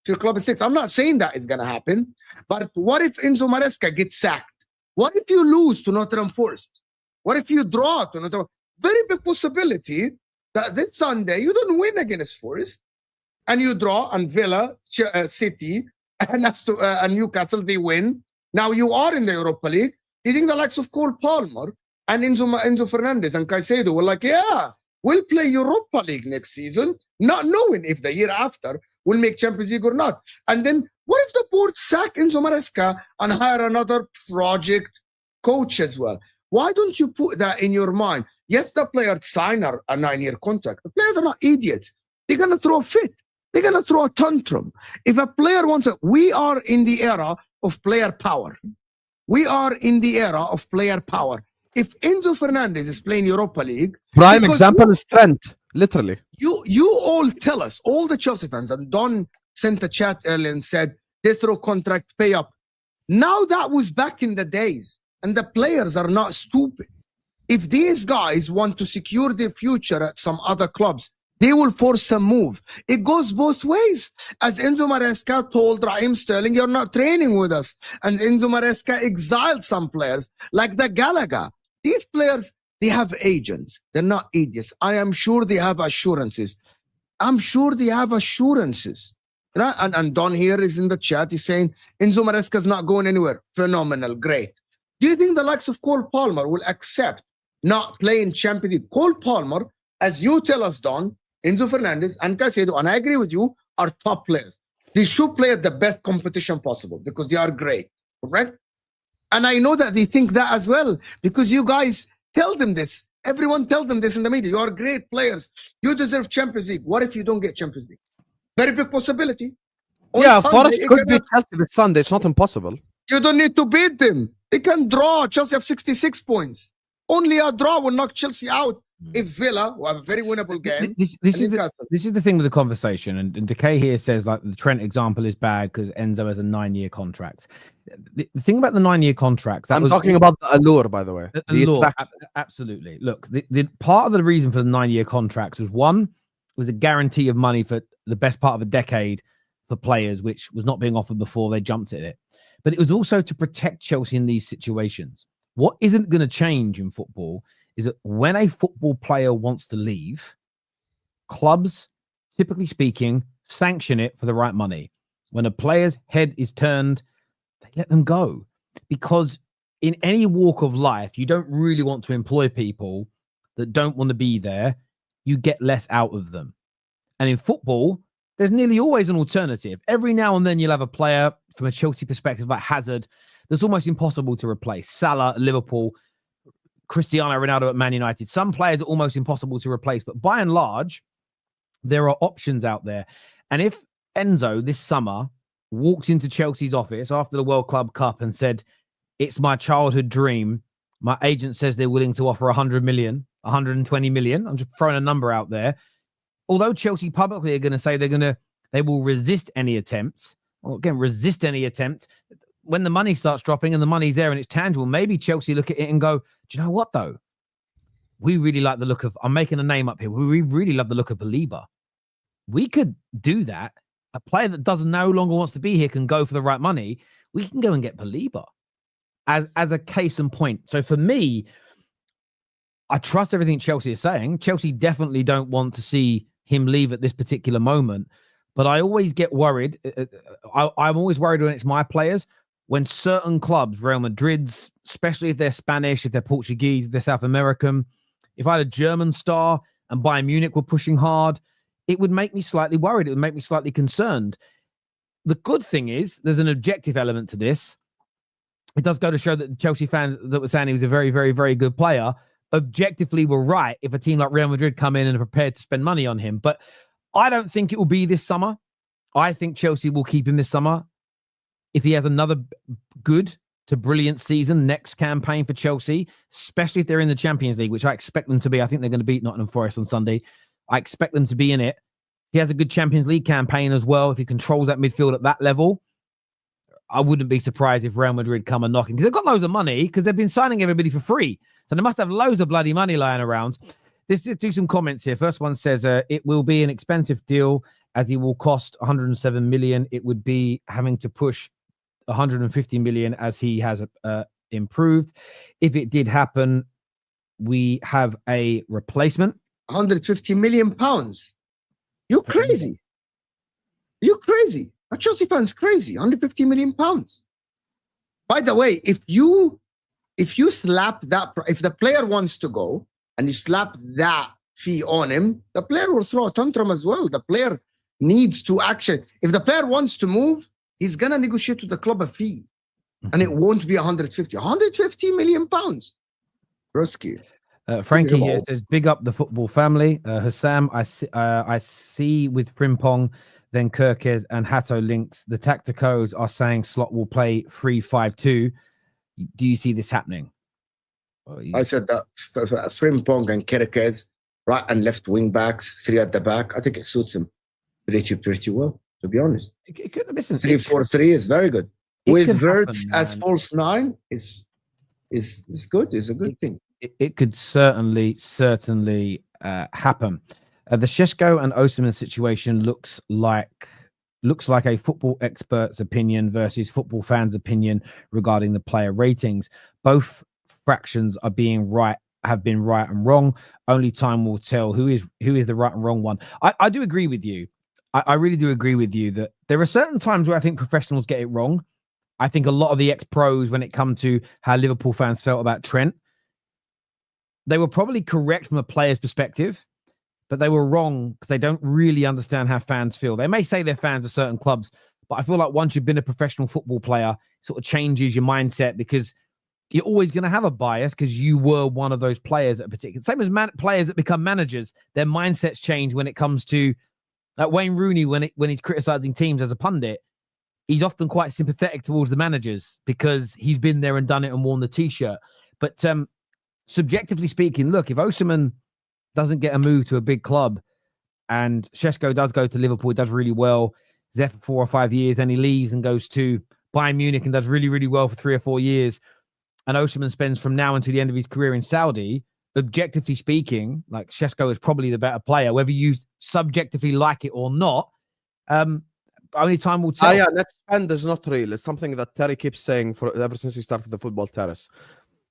Your club is 6. I'm not saying that it's going to happen, but what if Enzo Maresca gets sacked? What if you lose to Nottingham Forest? What if you draw to Nottingham? Very big possibility that this Sunday you don't win against Forest and you draw, and Villa, City, and Newcastle, they win. Now you are in the Europa League. Do you think the likes of Cole Palmer and Enzo Fernandez and Caicedo were like, yeah, we'll play Europa League next season, not knowing if the year after we'll make Champions League or not? And then what if the board sack Enzo Maresca and hire another project coach as well? Why don't you put that in your mind? Yes, the players sign a 9-year contract. The players are not idiots. They're going to throw a fit. They're going to throw a tantrum. If a player wants it, we are in the era of player power. We are in the era of player power. If Enzo Fernandez is playing Europa League, prime example is Trent, literally. You all tell us, all the Chelsea fans, and Don sent a chat earlier and said, death row contract, pay up. Now that was back in the days, and the players are not stupid. If these guys want to secure their future at some other clubs, they will force a move. It goes both ways. As Enzo Maresca told Raheem Sterling, you're not training with us. And Enzo Maresca exiled some players, like the Gallagher. These players, they have agents. They're not idiots. I am sure they have assurances. I'm sure they have assurances. You know? And Don here is in the chat. He's saying, Enzo Maresca is not going anywhere. Phenomenal. Great. Do you think the likes of Cole Palmer will accept not playing Champions League? Cole Palmer, as you tell us, Don, Enzo Fernandez and Caicedo, and I agree with you, are top players. They should play at the best competition possible because they are great, correct? And I know that they think that as well because you guys tell them this. Everyone tell them this in the media. You are great players. You deserve Champions League. What if you don't get Champions League? Very big possibility. Yeah, Forest could beat Chelsea this Sunday. It's not impossible. You don't need to beat them. They can draw. Chelsea have 66 points. Only a draw will knock Chelsea out. If Villa, who have a very winnable game, this is the thing with the conversation, and Decay here says like the Trent example is bad because Enzo has a 9-year contract. The thing about the 9-year contracts, I'm talking about the allure, by the way. The allure, absolutely. Look, the part of the reason for the 9-year contracts was one was a guarantee of money for the best part of a decade for players, which was not being offered before they jumped at it. But it was also to protect Chelsea in these situations. What isn't going to change in football is that when a football player wants to leave, clubs, typically speaking, sanction it for the right money. When a player's head is turned, they let them go. Because in any walk of life, you don't really want to employ people that don't want to be there you get less out of them. And in football, there's nearly always an alternative. Every now and then you'll have a player from a Chelsea perspective like Hazard that's almost impossible to replace. Salah at Liverpool, Cristiano Ronaldo at Man United. Some players are almost impossible to replace, but by and large, there are options out there. And if Enzo this summer walked into Chelsea's office after the World Club Cup and said, it's my childhood dream, my agent says they're willing to offer 100 million, 120 million. I'm just throwing a number out there. Although Chelsea publicly are going to say they will resist any attempts. Well, again, resist any attempt. When the money starts dropping and the money's there and it's tangible, maybe Chelsea look at it and go, do you know what though? We really like the look of, I'm making a name up here. We really love the look of Belieber. We could do that. A player that no longer wants to be here can go for the right money. We can go and get Belieber as a case in point. So for me, I trust everything Chelsea is saying. Chelsea definitely don't want to see him leave at this particular moment. But I always get worried. I'm always worried when it's my players. When certain clubs, Real Madrid's, especially if they're Spanish, if they're Portuguese, if they're South American, if I had a German star and Bayern Munich were pushing hard, it would make me slightly worried. It would make me slightly concerned. The good thing is there's an objective element to this. It does go to show that Chelsea fans that were saying he was a very, very, very good player objectively were right if a team like Real Madrid come in and are prepared to spend money on him. But I don't think it will be this summer. I think Chelsea will keep him this summer. If he has another good to brilliant season next campaign for Chelsea, especially if they're in the Champions League, which I expect them to be. I think they're going to beat Nottingham Forest on Sunday. I expect them to be in it. He has a good Champions League campaign as well. If he controls that midfield at that level, I wouldn't be surprised if Real Madrid come and knocking, because they've got loads of money because they've been signing everybody for free. So they must have loads of bloody money lying around. Let's just do some comments here. First one says, it will be an expensive deal as he will cost 107 million. It would be having to push 150 million as he has improved. If it did happen, we have a replacement. 150 million pounds. You're crazy. You're crazy. A Chelsea fan's crazy. 150 million pounds. By the way, if you slap that, if the player wants to go and you slap that fee on him, the player will throw a tantrum as well. The player needs to actually, if the player wants to move, he's going to negotiate with the club a fee. And it won't be 150 million pounds. Risky. Frankie here says, big up the football family. Hassam, I see with Frimpong, then Kirkez and Hato links. The Tacticos are saying Slot will play 3-5-2. Do you see this happening? I said that Frimpong and Kirkez, right and left wing backs, 3 at the back. I think it suits him pretty well, to be honest. Listen, 3-4-3 is very good. With Wirtz as false 9 is good. It's a good thing. It could certainly happen. The Sesko and Osimhen situation looks like a football expert's opinion versus football fans' opinion regarding the player ratings. Both fractions have been right and wrong. Only time will tell who is the right and wrong one. I do agree with you. I really do agree with you that there are certain times where I think professionals get it wrong. I think a lot of the ex-pros, when it comes to how Liverpool fans felt about Trent, they were probably correct from a player's perspective, but they were wrong because they don't really understand how fans feel. They may say they're fans of certain clubs, but I feel like once you've been a professional football player, it sort of changes your mindset because you're always going to have a bias because you were one of those players at a particular. Same as players that become managers, their mindsets change when it comes to Wayne Rooney when he's criticizing teams as a pundit. He's often quite sympathetic towards the managers because he's been there and done it and worn the t-shirt. But subjectively speaking, look, if Osimhen doesn't get a move to a big club and Sesko does go to Liverpool, does really well, is there for 4 or 5 years, then he leaves and goes to Bayern Munich and does really, really well for 3 or 4 years, and Osimhen spends from now until the end of his career in Saudi, objectively speaking, like Sesko is probably the better player, whether you subjectively like it or not. Only time will tell. Yeah, next spend is not real. It's something that Terry keeps saying ever since we started the Football Terrace.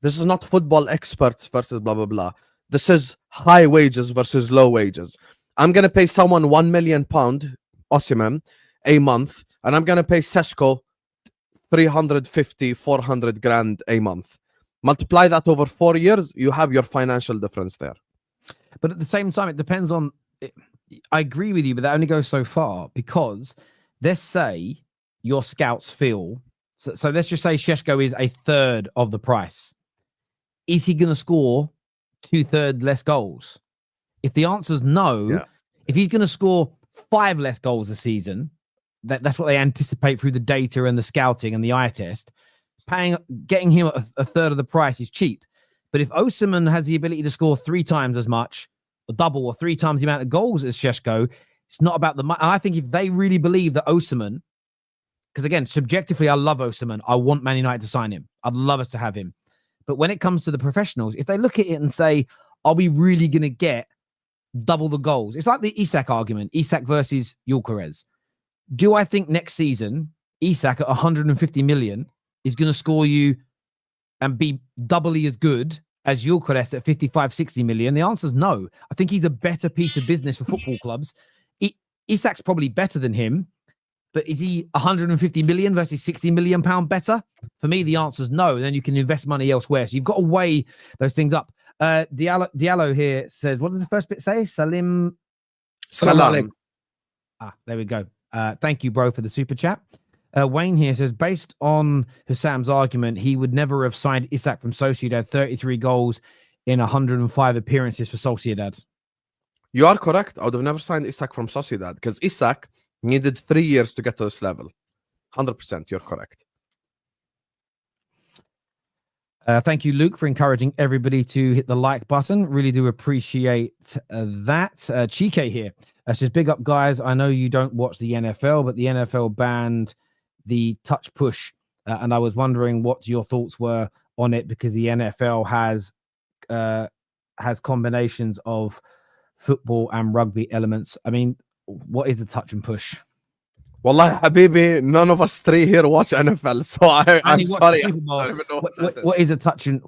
This is not football experts versus blah, blah, blah. This is high wages versus low wages. I'm going to pay someone £1 million, Osimhen, a month, and I'm going to pay Sesko 350, 400 grand a month. Multiply that over 4 years, you have your financial difference there. But at the same time, it depends on. I agree with you, but that only goes so far because let's say your scouts feel. So let's just say Sesko is a third of the price. Is he going to score 2/3 less goals? If the answer's no, if he's going to score 5 less goals a season, that's what they anticipate through the data and the scouting and the eye test. Getting him a third of the price is cheap. But if Osimhen has the ability to score 3 times as much, or double or 3 times the amount of goals as Sesko, it's not about the money. I think if they really believe that Osimhen, because again, subjectively, I love Osimhen. I want Man United to sign him. I'd love us to have him. But when it comes to the professionals, if they look at it and say, are we really going to get double the goals? It's like the Isak argument, Isak versus Gyökeres. Do I think next season, Isak at 150 million is going to score you and be doubly as good as Gyökeres at 55, 60 million? The answer is no. I think he's a better piece of business for football clubs. Isak's probably better than him, but is he 150 million versus 60 million pound better? For me, the answer is no. Then you can invest money elsewhere. So you've got to weigh those things up. Diallo here says, what does the first bit say? Salam. There we go. Thank you, bro, for the super chat. Wayne here says, based on Hussam's argument, he would never have signed Isak from Sociedad, 33 goals in 105 appearances for Sociedad. You are correct. I would have never signed Isak from Sociedad because Isak needed 3 years to get to this level. 100%, you're correct. Thank you, Luke, for encouraging everybody to hit the like button. Really do appreciate that. Chike here says, big up, guys. I know you don't watch the NFL, but the NFL banned the touch push. And I was wondering what your thoughts were on it because the NFL has combinations of football and rugby elements. I mean, what is the touch and push? Wallahi, Habibi, none of us 3 here watch NFL, so I'm sorry. What is a touch and...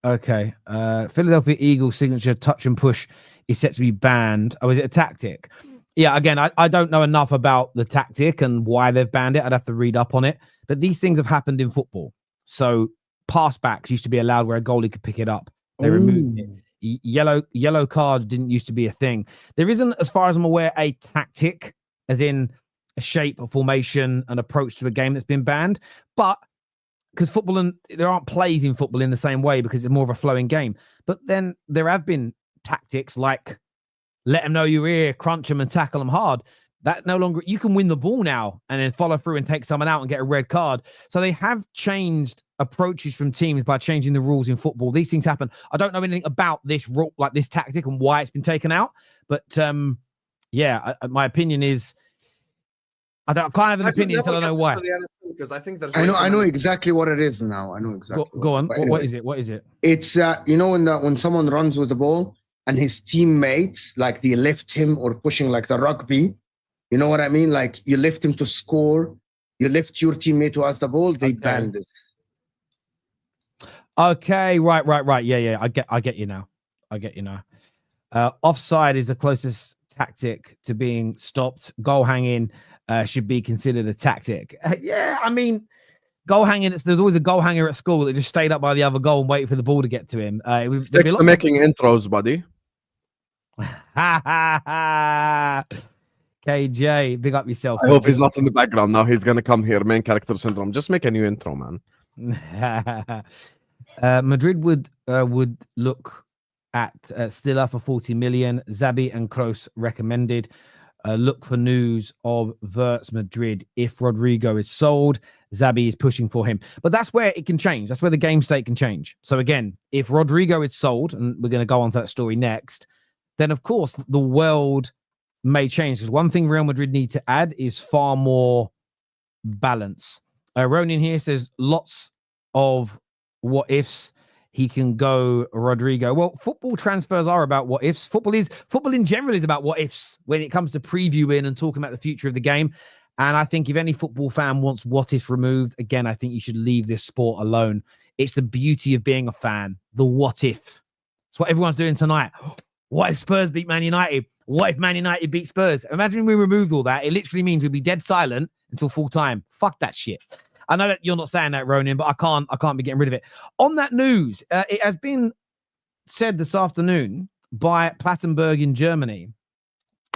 Okay. Philadelphia Eagles signature touch and push is set to be banned. Oh, is it a tactic? Yeah, again, I don't know enough about the tactic and why they've banned it. I'd have to read up on it. But these things have happened in football. So pass backs used to be allowed where a goalie could pick it up. They removed it. Yellow card didn't used to be a thing. There isn't, as far as I'm aware, a tactic, as in a shape, a formation, an approach to a game that's been banned. But because football, and there aren't plays in football in the same way because it's more of a flowing game. But then there have been tactics like let them know you're here, crunch them and tackle them hard. That no longer, you can win the ball now and then follow through and take someone out and get a red card. So they have changed approaches from teams by changing the rules in football. These things happen. I don't know anything about this rule, like this tactic and why it's been taken out. But my opinion is, I can't have an opinion until I know why. Because I think there's. I know exactly what it is now. I know exactly. Go on. Anyway, what is it? What is it? It's when someone runs with the ball and his teammates like they lift him or pushing like the rugby. You know what I mean? Like you lift him to score, you lift your teammate who has the ball. They ban this. Okay, right. Yeah. I get you now. Offside is the closest tactic to being stopped. Goal hanging should be considered a tactic. I mean, goal hanging. There's always a goal hanger at school that just stayed up by the other goal and waited for the ball to get to him. Stick to making intros, buddy. KJ, big up yourself. I hope he's not in the background now. He's gonna come here. Main character syndrome. Just make a new intro, man. Madrid would look at Stiller for 40 million. Zabi and Kroos recommended. Look for news of Wirtz Madrid. If Rodrygo is sold, Zabi is pushing for him. But that's where it can change. That's where the game state can change. So again, if Rodrygo is sold, and we're going to go on to that story next, then of course the world may change. Because one thing Real Madrid need to add is far more balance. Ronin here says lots of what ifs. He can go Rodrygo. Well, football transfers are about what ifs. Football in general is about what ifs when it comes to previewing and talking about the future of the game. And I think if any football fan wants what if removed, again, I think you should leave this sport alone. It's the beauty of being a fan. The what if. It's what everyone's doing tonight. What if Spurs beat Man United? What if Man United beat Spurs? Imagine we removed all that. It literally means we'd be dead silent until full time. Fuck that shit. I know that you're not saying that, Ronin, but I can't be getting rid of it. On that news, it has been said this afternoon by Plattenberg in Germany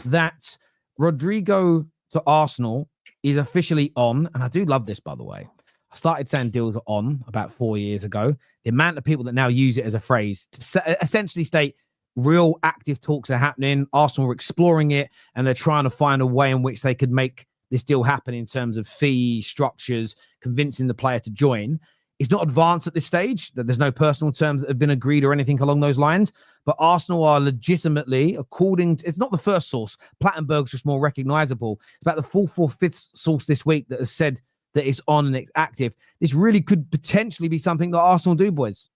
that Rodrygo to Arsenal is officially on. And I do love this, by the way. I started saying deals are on about 4 years ago. The amount of people that now use it as a phrase to essentially state real active talks are happening. Arsenal are exploring it, and they're trying to find a way in which they could make this deal happen in terms of fee structures, convincing the player to join. It's not advanced at this stage, that there's no personal terms that have been agreed or anything along those lines. But Arsenal are legitimately, according to, it's not the first source, Plattenberg's just more recognizable. It's about the fourth or fifth source this week that has said that it's on and it's active. This really could potentially be something that Arsenal do, boys.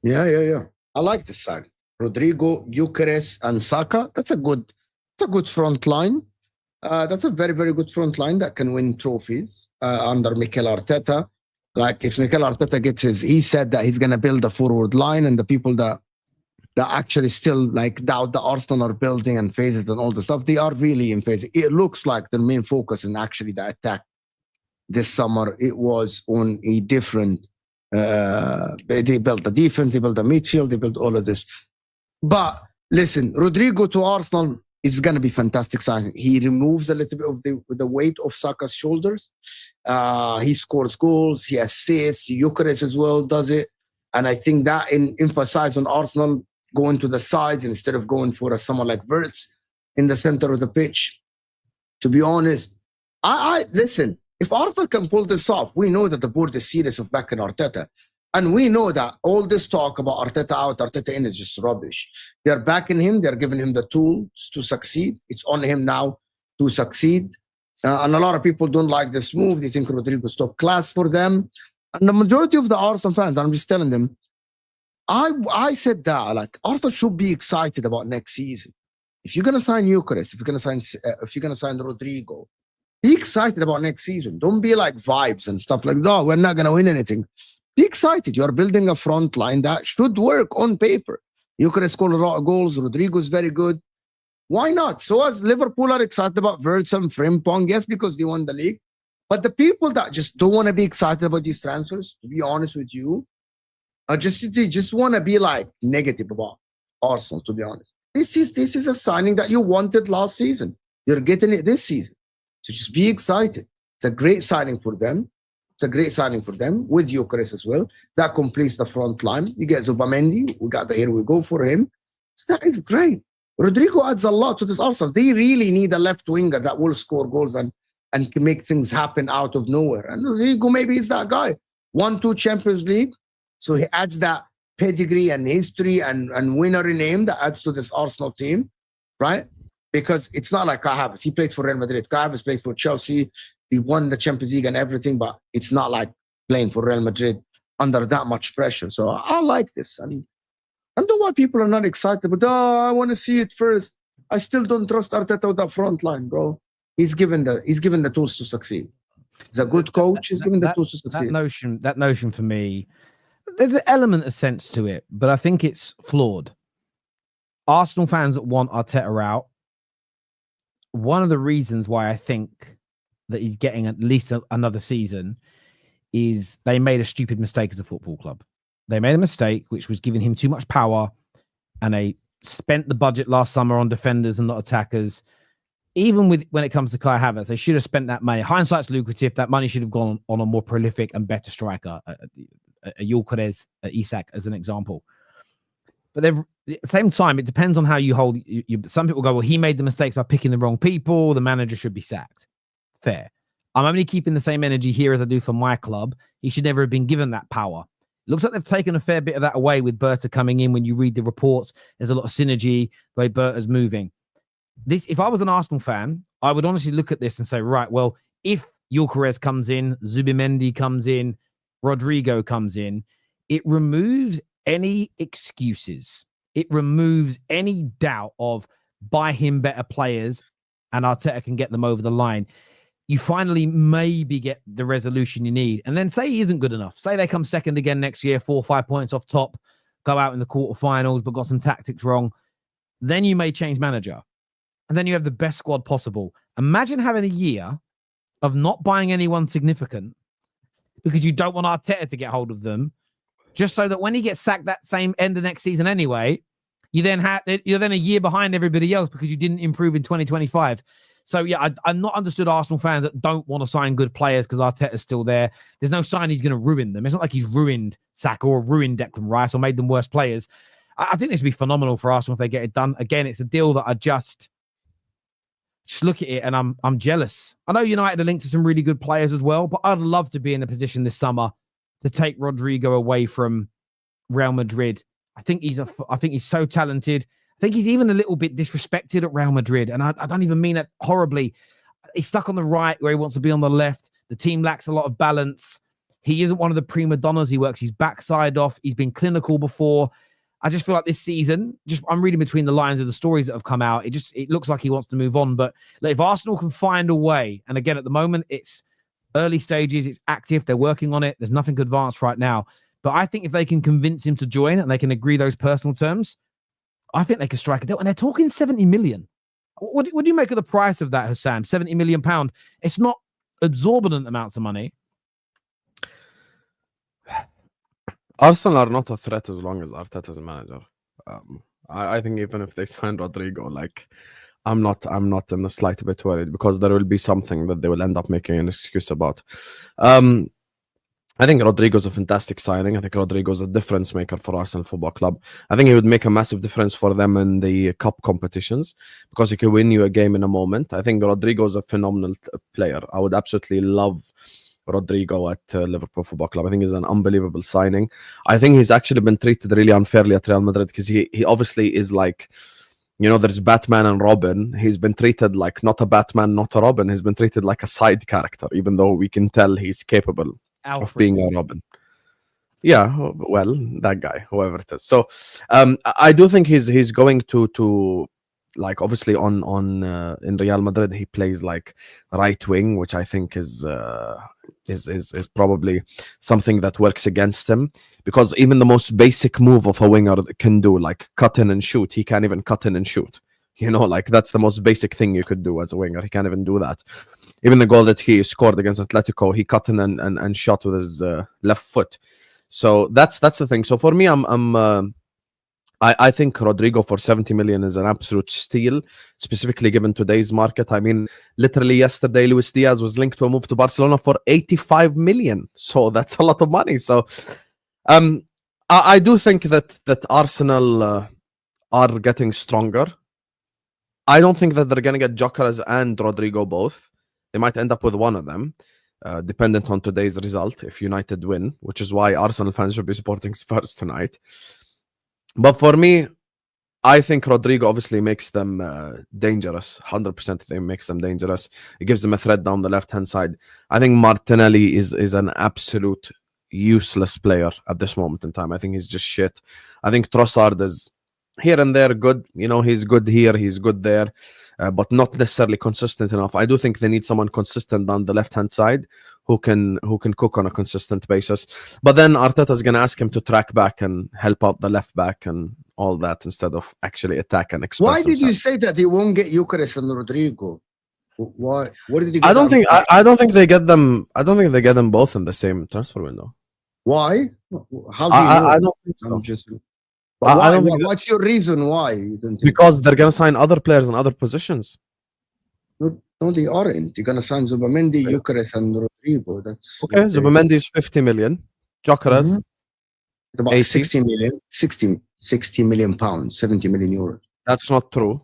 Yeah. I like this sign. Rodrygo, Gyökeres, and Saka. That's a good front line. That's a very, very good front line that can win trophies under Mikel Arteta. Like if Mikel Arteta gets he said that he's going to build a forward line, and the people that actually still like doubt the Arsenal are building and phases and all the stuff, they are really in phase. It looks like the main focus in actually the attack this summer, it was on a different, they built the defense, they built the midfield, they built all of this. But listen, Rodrygo to Arsenal is going to be fantastic signing. He removes a little bit of the weight of Saka's shoulders. He scores goals, he assists, Gyökeres as well does it. And I think that emphasizes on Arsenal going to the sides instead of going for someone like Wirtz in the center of the pitch. To be honest, I listen, if Arsenal can pull this off, we know that the board is serious of backing Arteta. And we know that all this talk about Arteta out, Arteta in is just rubbish. They're backing him. They're giving him the tools to succeed. It's on him now to succeed. And a lot of people don't like this move. They think Rodrygo's top class for them. And the majority of the Arsenal fans, I'm just telling them, I said that, like, Arsenal should be excited about next season. If you're going to sign Gyökeres, if you're going to sign Rodrygo, be excited about next season. Don't be like vibes and stuff like, no, we're not going to win anything. Be excited. You're building a front line that should work on paper. Gyökeres scored a lot of goals. Rodrygo is very good. Why not? So as Liverpool are excited about Wirtz and Frimpong, yes, because they won the league. But the people that just don't want to be excited about these transfers, to be honest with you, they just want to be like negative about Arsenal, to be honest. This is a signing that you wanted last season. You're getting it this season. So just be excited. It's a great signing for them. It's a great signing for them with Gyökeres as well. That completes the front line. You get Zubamendi. We got the here we go for him. So that is great. Rodrygo adds a lot to this Arsenal. They really need a left winger that will score goals and can make things happen out of nowhere. And Rodrygo maybe is that guy. 1-2 Champions League. So he adds that pedigree and history and winner in him that adds to this Arsenal team, right? Because it's not like Kai Havertz. He played for Real Madrid. Kai Havertz played for Chelsea. He won the Champions League and everything, but it's not like playing for Real Madrid under that much pressure. So I like this. And I don't know why people are not excited, but I want to see it first. I still don't trust Arteta with that front line, bro. He's given the tools to succeed. He's a good coach. He's given the tools to succeed. That notion for me, there's an element of sense to it, but I think it's flawed. Arsenal fans that want Arteta out, one of the reasons why I think that he's getting at least another season is they made a stupid mistake as a football club. They made a mistake which was giving him too much power, and they spent the budget last summer on defenders and not attackers. Even when it comes to Kai Havertz, they should have spent that money. Hindsight's lucrative. That money should have gone on a more prolific and better striker, a Gyökeres, Isak as an example. But at the same time, it depends on how you hold. Some people go, well, he made the mistakes by picking the wrong people. The manager should be sacked. Fair. I'm only keeping the same energy here as I do for my club. He should never have been given that power. It looks like they've taken a fair bit of that away with Banter coming in. When you read the reports, there's a lot of synergy, the way Banter's moving. If I was an Arsenal fan, I would honestly look at this and say, right, well, if Gyökeres comes in, Zubimendi comes in, Rodrygo comes in, it removes any excuses. It removes any doubt of buy him better players and Arteta can get them over the line. You finally maybe get the resolution you need. And then say he isn't good enough. Say they come second again next year, 4 or 5 points off top, go out in the quarterfinals, but got some tactics wrong. Then you may change manager. And then you have the best squad possible. Imagine having a year of not buying anyone significant because you don't want Arteta to get hold of them, just so that when he gets sacked that same end of next season anyway, you're then a year behind everybody else because you didn't improve in 2025. So yeah, I'm not understood Arsenal fans that don't want to sign good players because Arteta's still there. There's no sign he's going to ruin them. It's not like he's ruined Saka or ruined Declan Rice or made them worse players. I think this would be phenomenal for Arsenal if they get it done. Again, it's a deal that I just look at it and I'm jealous. I know United are linked to some really good players as well, but I'd love to be in a position this summer to take Rodrygo away from Real Madrid. I think he's so talented. I think he's even a little bit disrespected at Real Madrid, and I don't even mean it horribly. He's stuck on the right where he wants to be on the left. The team lacks a lot of balance. He isn't one of the prima donnas. He works his backside off. He's been clinical before. I just feel like this season, I'm reading between the lines of the stories that have come out. It looks like he wants to move on. But if Arsenal can find a way, and again, at the moment, it's early stages, it's active, they're working on it. There's nothing advanced right now. But I think if they can convince him to join and they can agree those personal terms, I think they could strike a deal. And they're talking 70 million. What do you make of the price of that, Hussam? 70 million pound. It's not exorbitant amounts of money. Arsenal are not a threat as long as Arteta is a manager. I think even if they sign Rodrygo, I'm not in the slight bit worried because there will be something that they will end up making an excuse about. I think Rodrygo's a fantastic signing. I think Rodrygo's a difference maker for Arsenal Football Club. I think he would make a massive difference for them in the cup competitions because he can win you a game in a moment. I think Rodrygo's a phenomenal player. I would absolutely love Rodrygo at Liverpool Football Club. I think he's an unbelievable signing. I think he's actually been treated really unfairly at Real Madrid because he obviously is like, there's Batman and Robin. He's been treated like not a Batman, not a Robin. He's been treated like a side character, even though we can tell he's capable of being a Robin. Yeah, well, that guy, whoever it is. So I do think he's going to like obviously on in Real Madrid he plays like right wing, which I think is probably something that works against him because even the most basic move of a winger can do, like cut in and shoot, he can't even cut in and shoot. That's the most basic thing you could do as a winger. He can't even do that. Even the goal that he scored against Atletico, he cut in and shot with his left foot. So that's the thing. So for me, I think Rodrygo for 70 million is an absolute steal, specifically given today's market. I mean, literally yesterday, Luis Diaz was linked to a move to Barcelona for 85 million. So that's a lot of money. So I do think that Arsenal are getting stronger. I don't think that they're going to get Gyökeres and Rodrygo both. They might end up with one of them, dependent on today's result, if United win, which is why Arsenal fans should be supporting Spurs tonight. But for me, I think Rodrygo obviously makes them dangerous. 100% it makes them dangerous. It gives them a threat down the left-hand side. I think Martinelli is an absolute useless player at this moment in time. I think he's just shit. I think Trossard is here and there good. He's good here, he's good there, but not necessarily consistent enough. I do think they need someone consistent on the left-hand side who can cook on a consistent basis. But then Arteta's going to ask him to track back and help out the left back and all that instead of actually attack and express Why did himself. you say that they won't get Gyökeres and Rodrygo? Why? What did you? I don't think they get them. I don't think they get them both in the same transfer window. Why? How do you know? I don't think so. I'm just. But I don't think what's your reason why you don't think because they're going to sign other players in other positions. No, they aren't. You're gonna sign Zubamendi, Gyökeres, and Rodrygo. That's okay. Zubamendi is 50 million. Gyökeres, it's about 80. 60 million pounds, 70 million euros. That's not true.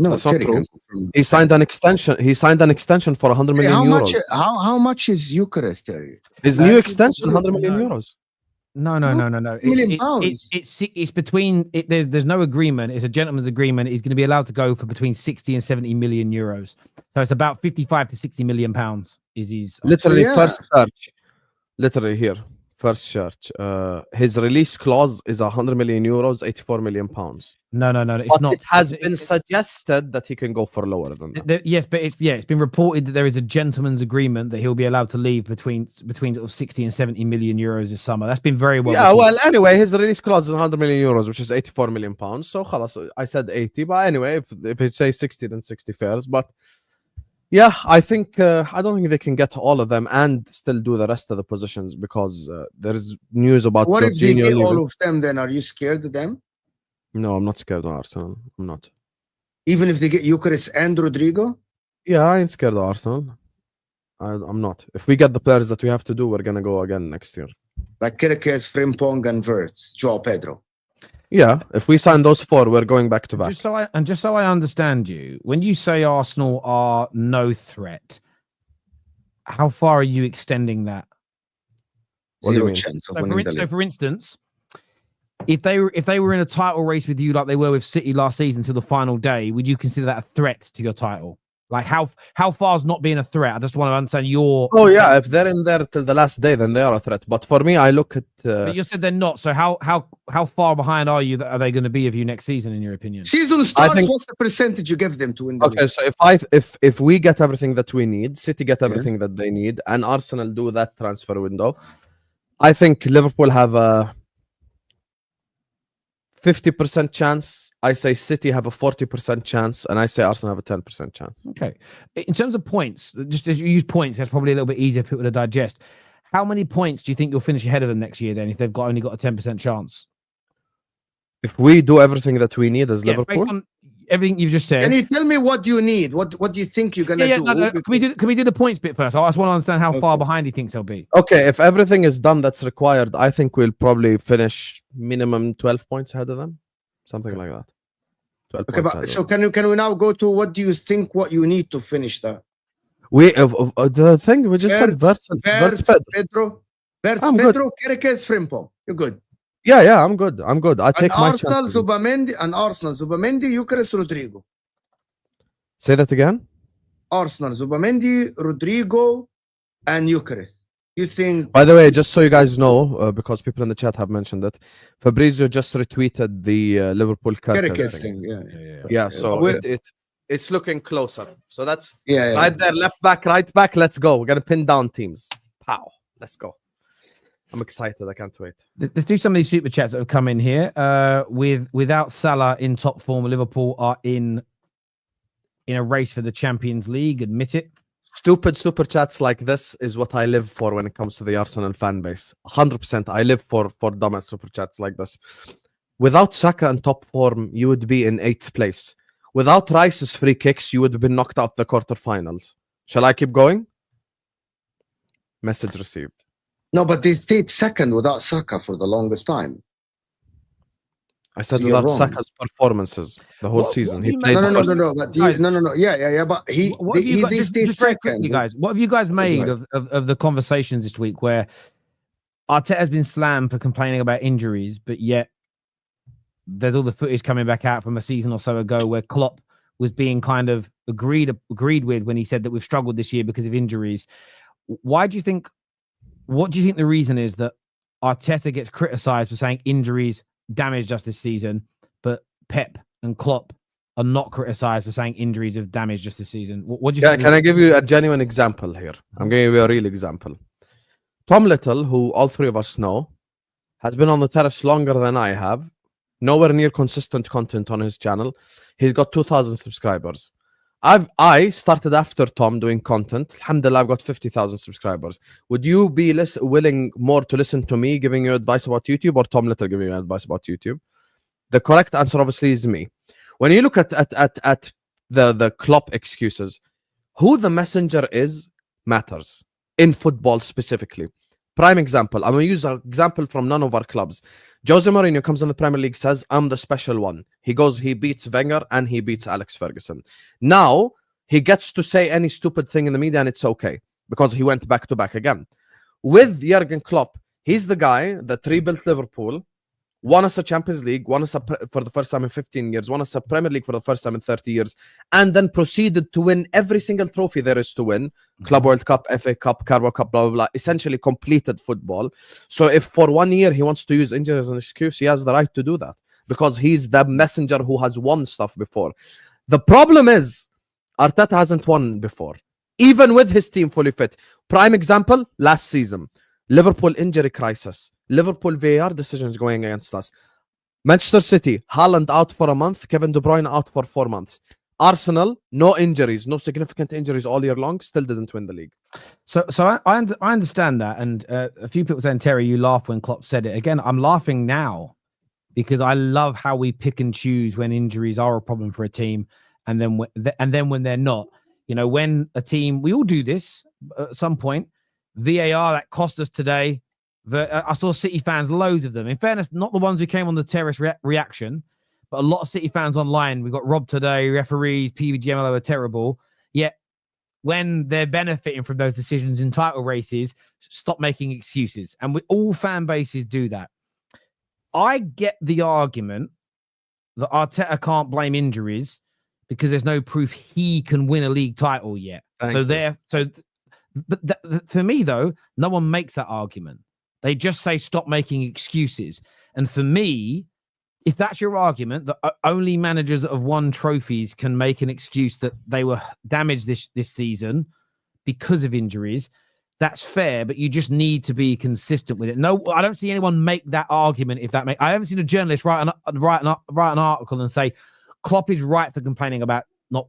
No, that's not Terry true. can He signed an extension for 100 million euros. How much is Gyökeres, Terry? His new extension, 100 million euros. No. £1 It's between. There's no agreement. It's a gentleman's agreement. He's going to be allowed to go for between 60 and 70 million euros. So it's about 55 to 60 million pounds. Is his literally first search? Literally here, first search. His release clause is 100 million euros, 84 million pounds. No. It's but not. It has been suggested that he can go for lower than that. Yes, but it's been reported that there is a gentleman's agreement that he'll be allowed to leave between sort of 60 and 70 million euros this summer. That's been very well. Yeah, reported. well, anyway, his release clause is 100 million euros, which is 84 million pounds. So, khalas, I said 80, but anyway, if it says 60, then 60 fares. But Yeah, I think I don't think they can get all of them and still do the rest of the positions because there is news about What if they Jorginho get leaving. all of them? Then are you scared of them? No, I'm not scared of Arsenal. I'm not. Even if they get Eucharist and Rodrygo? Yeah, I ain't scared of Arsenal. I'm not. If we get the players that we have to do, we're gonna go again next year. Like Kirkes, Frimpong, and Wirtz, Joao Pedro. Yeah, if we sign those 4, we're going back to back. Just so I understand you, when you say Arsenal are no threat, how far are you extending that? What do you Zero mean? chance of So winning the league. for instance, if they were in a title race with you like they were with City last season till the final day, would you consider that a threat to your title? Like how far is not being a threat? I just want to understand your. Oh yeah, if they're in there till the last day, then they are a threat. But for me, I look at. But you said they're not. So how far behind are you? Are they going to be of you next season, in your opinion? Season starts. What's the percentage you give them to win the Okay, league? so if we get everything that we need, City get everything that they need, and Arsenal do that transfer window, I think Liverpool have a 50% chance. I say City have a 40% chance, and I say Arsenal have a 10% chance. Okay. In terms of points, just as you use points, that's probably a little bit easier for people to digest. How many points do you think you'll finish ahead of them next year then if they've only got a 10% chance? If we do everything that we need as Liverpool, based on everything you've just said. Can you tell me what you need? What do you think you're gonna do? No, can we do the points bit first? I just want to understand how far behind he thinks they'll be. okay, if everything is done that's required, I think we'll probably finish minimum 12 points ahead of them, something like that. 12 Okay, points but ahead so of them. can we now go to what do you think what you need to finish that? We the thing we just said, Wirtz, Pedro, I'm good. Pedro, Kirkes, Frimpong. You're good. Yeah, I'm good. I take And my Arsenal, chances. Zubamendi, Eucharist, Rodrygo. Say that again. Arsenal, Zubamendi, Rodrygo, and Eucharist. You think? By the way, just so you guys know, because people in the chat have mentioned it, Fabrizio just retweeted the Liverpool Kirkes thing. thing. Yeah, so it's looking closer. So that's Yeah. right there, left back, right back. Let's go. We're gonna pin down teams. Pow. Let's go. I'm excited. I can't wait. Let's do some of these super chats that have come in here. Without Salah in top form, Liverpool are in a race for the Champions League. Admit it. Stupid super chats like this is what I live for when it comes to the Arsenal fan base. 100%. I live for dumbass super chats like this. Without Saka in top form, you would be in 8th place. Without Rice's free kicks, you would have been knocked out the quarterfinals. Shall I keep going? Message received. No, but they stayed second without Saka for the longest time. I said So you're without wrong. Saka's performances the whole season. He you played meant- the first- No. But yeah. But they stayed just very quickly, second. guys. What have you guys made of the conversations this week where Arteta has been slammed for complaining about injuries, but yet there's all the footage coming back out from a season or so ago where Klopp was being kind of agreed with when he said that we've struggled this year because of injuries. What do you think the reason is that Arteta gets criticized for saying injuries damaged us this season, but Pep and Klopp are not criticized for saying injuries have damaged us this season? What do you think? Can I give you a genuine example here? I'm going to give you a real example. Tom Little, who all three of us know, has been on the terrace longer than I have. Nowhere near consistent content on his channel. He's got 2,000 subscribers. I started after Tom doing content. Alhamdulillah, I've got 50,000 subscribers. Would you be willing more to listen to me giving you advice about YouTube or Tom Little giving you advice about YouTube? The correct answer obviously is me. When you look at the Klopp excuses, who the messenger is matters in football specifically. Prime example. I'm going to use an example from none of our clubs. Jose Mourinho comes in the Premier League, says, I'm the special one. He goes, he beats Wenger and he beats Alex Ferguson. Now, he gets to say any stupid thing in the media and it's okay because he went back to back again. With Jurgen Klopp, he's the guy that rebuilt Liverpool, won us a Champions League, won us for the first time in 15 years, won us a Premier League for the first time in 30 years, and then proceeded to win every single trophy there is to win. Club World Cup, FA Cup, Carabao Cup, blah, blah, blah. Essentially completed football. So if for 1 year he wants to use injuries as an excuse, he has the right to do that because he's the messenger who has won stuff before. The problem is Arteta hasn't won before, even with his team fully fit. Prime example, last season. Liverpool injury crisis. Liverpool VAR decisions going against us. Manchester City, Haaland out for a month, Kevin De Bruyne out for 4 months. Arsenal, no injuries, no significant injuries all year long, still didn't win the league. So I understand that, and a few people saying, Terry, you laughed when Klopp said it. Again, I'm laughing now because I love how we pick and choose when injuries are a problem for a team, and then when they're not. You know, when a team, we all do this at some point. VAR that cost us today. I saw City fans, loads of them. In fairness, not the ones who came on the terrace reaction, but a lot of City fans online. We got robbed today. Referees, PVGMLO are terrible. Yet when they're benefiting from those decisions in title races, stop making excuses. And all fan bases do that. I get the argument that Arteta can't blame injuries because there's no proof he can win a league title yet. But for me, though, no one makes that argument. They just say stop making excuses. And for me, if that's your argument, that only managers that have won trophies can make an excuse that they were damaged this season because of injuries, that's fair, but you just need to be consistent with it. No, I don't see anyone make that argument. I haven't seen a journalist write an article and say Klopp is right for complaining about not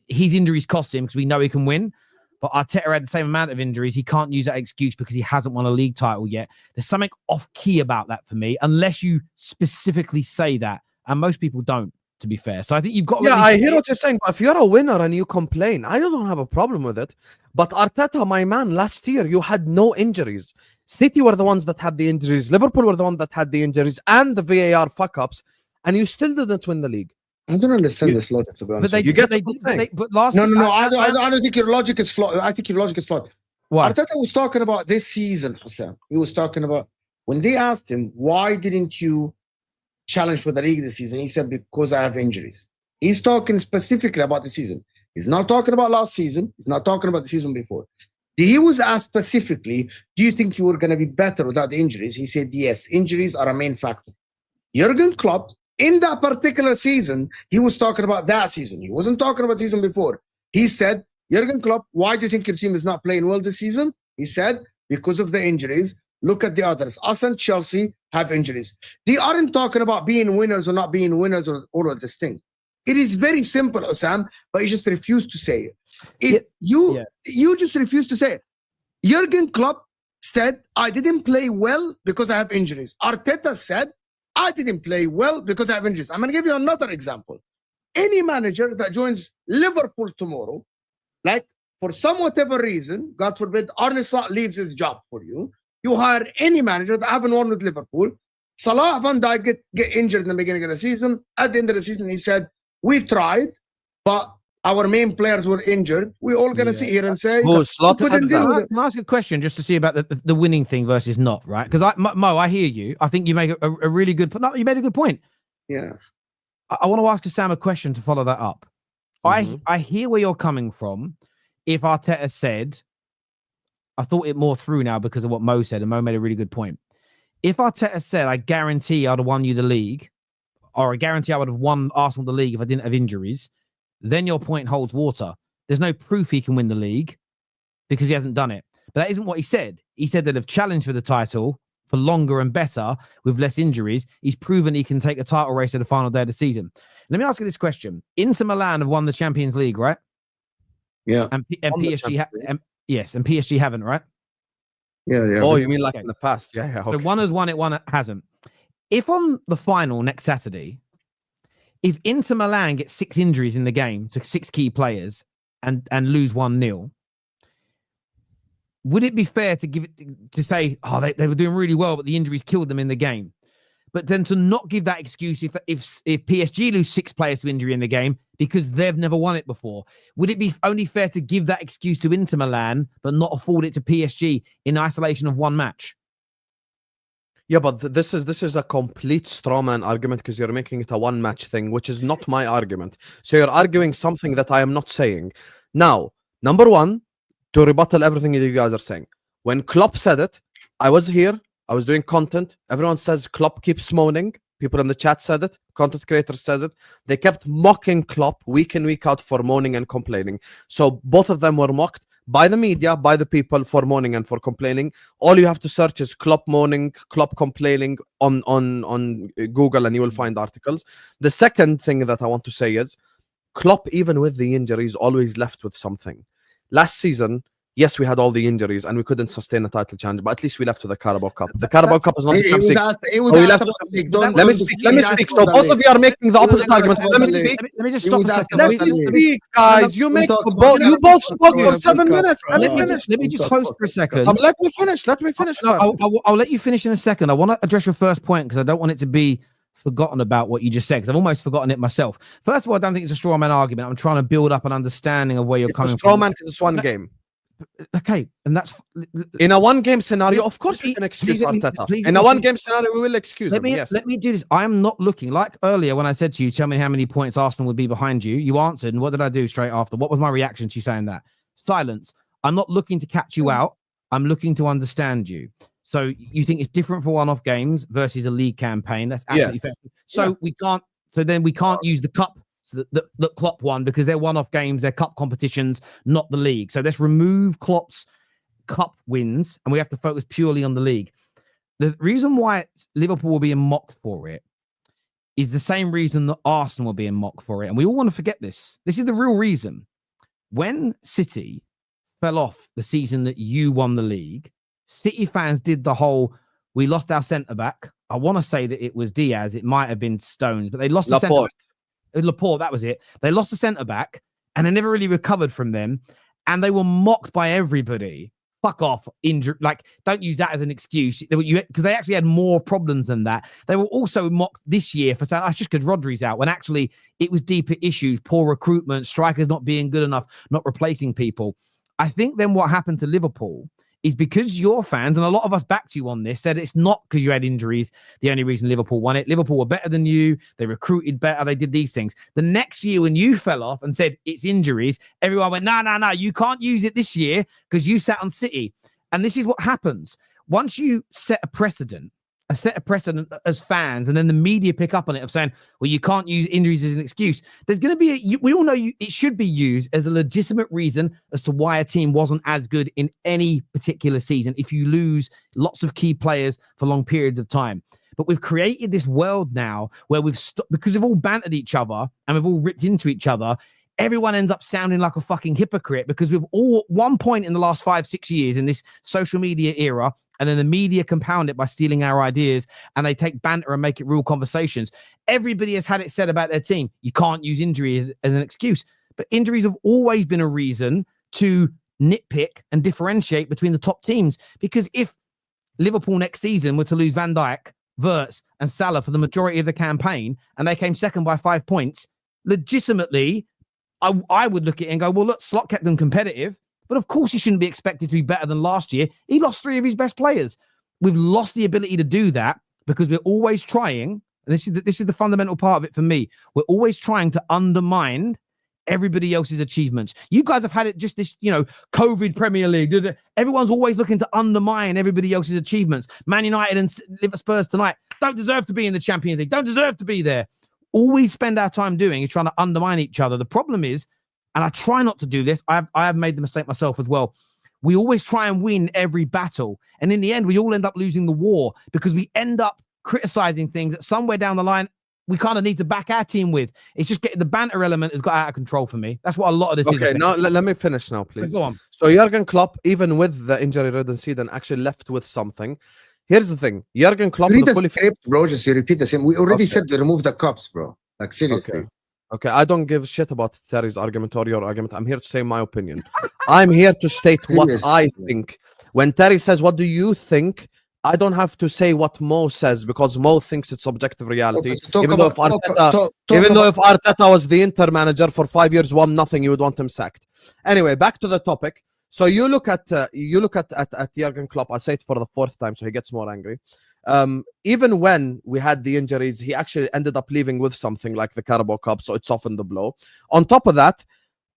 his injuries cost him because we know he can win. But Arteta had the same amount of injuries. He can't use that excuse because he hasn't won a league title yet. There's something off key about that for me, unless you specifically say that. And most people don't, to be fair. So I think you've got to... Yeah, I hear what you're saying. But if you're a winner and you complain, I don't have a problem with it. But Arteta, my man, last year, you had no injuries. City were the ones that had the injuries. Liverpool were the ones that had the injuries and the VAR fuck-ups. And you still didn't win the league. I don't understand this logic, to be honest. But last No. I don't think your logic is flawed. I think your logic is flawed. What? Arteta was talking about this season, Hassan. He was talking about when they asked him, why didn't you challenge for the league this season? He said, because I have injuries. He's talking specifically about the season. He's not talking about last season. He's not talking about the season before. He was asked specifically, do you think you were going to be better without the injuries? He said, yes, injuries are a main factor. Jurgen Klopp, in that particular season, he was talking about that season. He wasn't talking about the season before. He said, Jurgen Klopp, why do you think your team is not playing well this season? He said, because of the injuries. Look at the others. Us and Chelsea have injuries. They aren't talking about being winners or not being winners or all of this thing. It is very simple, Osam, but you just refuse to say it. You just refuse to say it. Jurgen Klopp said, I didn't play well because I have injuries. Arteta said, I didn't play well because I have injuries. I'm going to give you another example. Any manager that joins Liverpool tomorrow, like for some whatever reason, God forbid, Arne Slot leaves his job for you. You hire any manager that haven't won with Liverpool. Salah, Van Dijk get injured in the beginning of the season. At the end of the season, he said, we tried, but our main players were injured. We're all going to sit here and say, Can I ask a question just to see about the winning thing versus not, right? Because Mo, I hear you. I think you make a really good point. No, you made a good point. Yeah. I want to ask Sam a question to follow that up. I hear where you're coming from. If Arteta said, I thought it more through now because of what Mo said, and Mo made a really good point. If Arteta said, I guarantee I'd have won you the league, or I guarantee I would have won Arsenal the league if I didn't have injuries, then your point holds water. There's no proof he can win the league because he hasn't done it. But that isn't what he said. He said that if challenged for the title for longer and better with less injuries, he's proven he can take a title race at the final day of the season. Let me ask you this question. Inter Milan have won the Champions League, right? Yeah. And PSG yes, and PSG haven't, right? Yeah. Oh, you mean like in the past? Yeah. Okay. So one has won it, one hasn't. If on the final next Saturday, if Inter Milan get 6 injuries in the game, so 6 key players, and lose 1-0, would it be fair to say, oh, they were doing really well, but the injuries killed them in the game? But then to not give that excuse if PSG lose 6 players to injury in the game because they've never won it before, would it be only fair to give that excuse to Inter Milan but not afford it to PSG in isolation of one match? Yeah, but this is a complete straw man argument because you're making it a one match thing, which is not my argument. So you're arguing something that I am not saying. Now, number one, to rebuttal everything you guys are saying. When Klopp said it, I was here, I was doing content. Everyone says Klopp keeps moaning. People in the chat said it. Content creators said it. They kept mocking Klopp week in, week out for moaning and complaining. So both of them were mocked by the media, by the people for moaning and for complaining. All you have to search is Klopp moaning, Klopp complaining on Google and you will find articles. The second thing that I want to say is Klopp, even with the injuries, always left with something. Last season, yes, we had all the injuries and we couldn't sustain a title challenge, but at least we left with the Carabao Cup. The Carabao Cup is not the Champions League. Let me speak. So both of you are making the opposite argument. Let me speak. Let me just stop a second. Let me speak, guys. You both spoke for 7 minutes. Let me finish. Let me just host for a second. Let me finish. Let me finish first. I'll let you finish in a second. I want to address your first point because I don't want it to be forgotten about what you just said, because I've almost forgotten it myself. First of all, I don't think it's a straw man argument. I'm trying to build up an understanding of where you're coming from. It's a straw man because it's one game. Okay, and that's in a one-game scenario. Of course, we can excuse Arteta. In a one-game scenario, we will excuse him. Yes. Let me do this. I am not looking like earlier when I said to you, "Tell me how many points Arsenal would be behind you." You answered, and what did I do straight after? What was my reaction to you saying that? Silence. I'm not looking to catch you out. I'm looking to understand you. So you think it's different for one-off games versus a league campaign? That's absolutely fair. So we can't. So then we can't use the cup. So the Klopp one, because they're one-off games, they're cup competitions, not the league. So let's remove Klopp's cup wins and we have to focus purely on the league. The reason why Liverpool will be mocked for it is the same reason that Arsenal will be mocked for it. And we all want to forget this. This is the real reason. When City fell off the season that you won the league, City fans did the whole, we lost our centre-back. I want to say that it was Diaz. It might have been Stones, but they lost the centre-back. Laporte, that was it. They lost a centre-back and they never really recovered from them. And they were mocked by everybody. Fuck off, injury. Like, don't use that as an excuse. Because they actually had more problems than that. They were also mocked this year for saying, it's just because Rodri's out, when actually it was deeper issues, poor recruitment, strikers not being good enough, not replacing people. I think then what happened to Liverpool is because your fans, and a lot of us backed you on this, said it's not because you had injuries the only reason Liverpool won it. Liverpool were better than you. They recruited better. They did these things. The next year when you fell off and said it's injuries, everyone went, no, you can't use it this year because you sat on City. And this is what happens. Once you set a precedent as fans, and then the media pick up on it of saying, well, you can't use injuries as an excuse. There's going to be, we all know it should be used as a legitimate reason as to why a team wasn't as good in any particular season if you lose lots of key players for long periods of time. But we've created this world now where we've stopped, because we've all bantered each other and we've all ripped into each other. Everyone ends up sounding like a fucking hypocrite because we've all, at one point in the last 5-6 years in this social media era, and then the media compound it by stealing our ideas and they take banter and make it real conversations. Everybody has had it said about their team. You can't use injuries as an excuse, but injuries have always been a reason to nitpick and differentiate between the top teams. Because if Liverpool next season were to lose Van Dijk, Wirtz and Salah for the majority of the campaign and they came second by 5 points, legitimately, I would look at it and go, well, look, Slot kept them competitive, but of course he shouldn't be expected to be better than last year. He lost 3 of his best players. We've lost the ability to do that because we're always trying, and this is the fundamental part of it for me, we're always trying to undermine everybody else's achievements. You guys have had it just this, COVID Premier League. Everyone's always looking to undermine everybody else's achievements. Man United and Liverpool Spurs tonight don't deserve to be in the Champions League, don't deserve to be there. All we spend our time doing is trying to undermine each other. The problem is, and I try not to do this, I have made the mistake myself as well. We always try and win every battle. And in the end, we all end up losing the war because we end up criticizing things that somewhere down the line, we kind of need to back our team with. It's just getting the banter element has got out of control for me. That's what a lot of this is. Okay, now let me finish now, please. Go on. So Jurgen Klopp, even with the injury-ridden season, actually left with something. Here's the thing. Jurgen Klopp... Read the script, bro. Just you repeat the same. We already said to remove the cups, bro. Like, seriously. Okay, I don't give a shit about Terry's argument or your argument. I'm here to say my opinion. I'm here to state what I think. When Terry says, what do you think? I don't have to say what Mo says because Mo thinks it's objective reality. Even though if Arteta was the Inter manager for 5 years, won nothing, you would want him sacked. Anyway, back to the topic. So you look at Jurgen Klopp. I say it for the 4th time, so he gets more angry. Even when we had the injuries, he actually ended up leaving with something like the Carabao Cup, so it softened the blow. On top of that,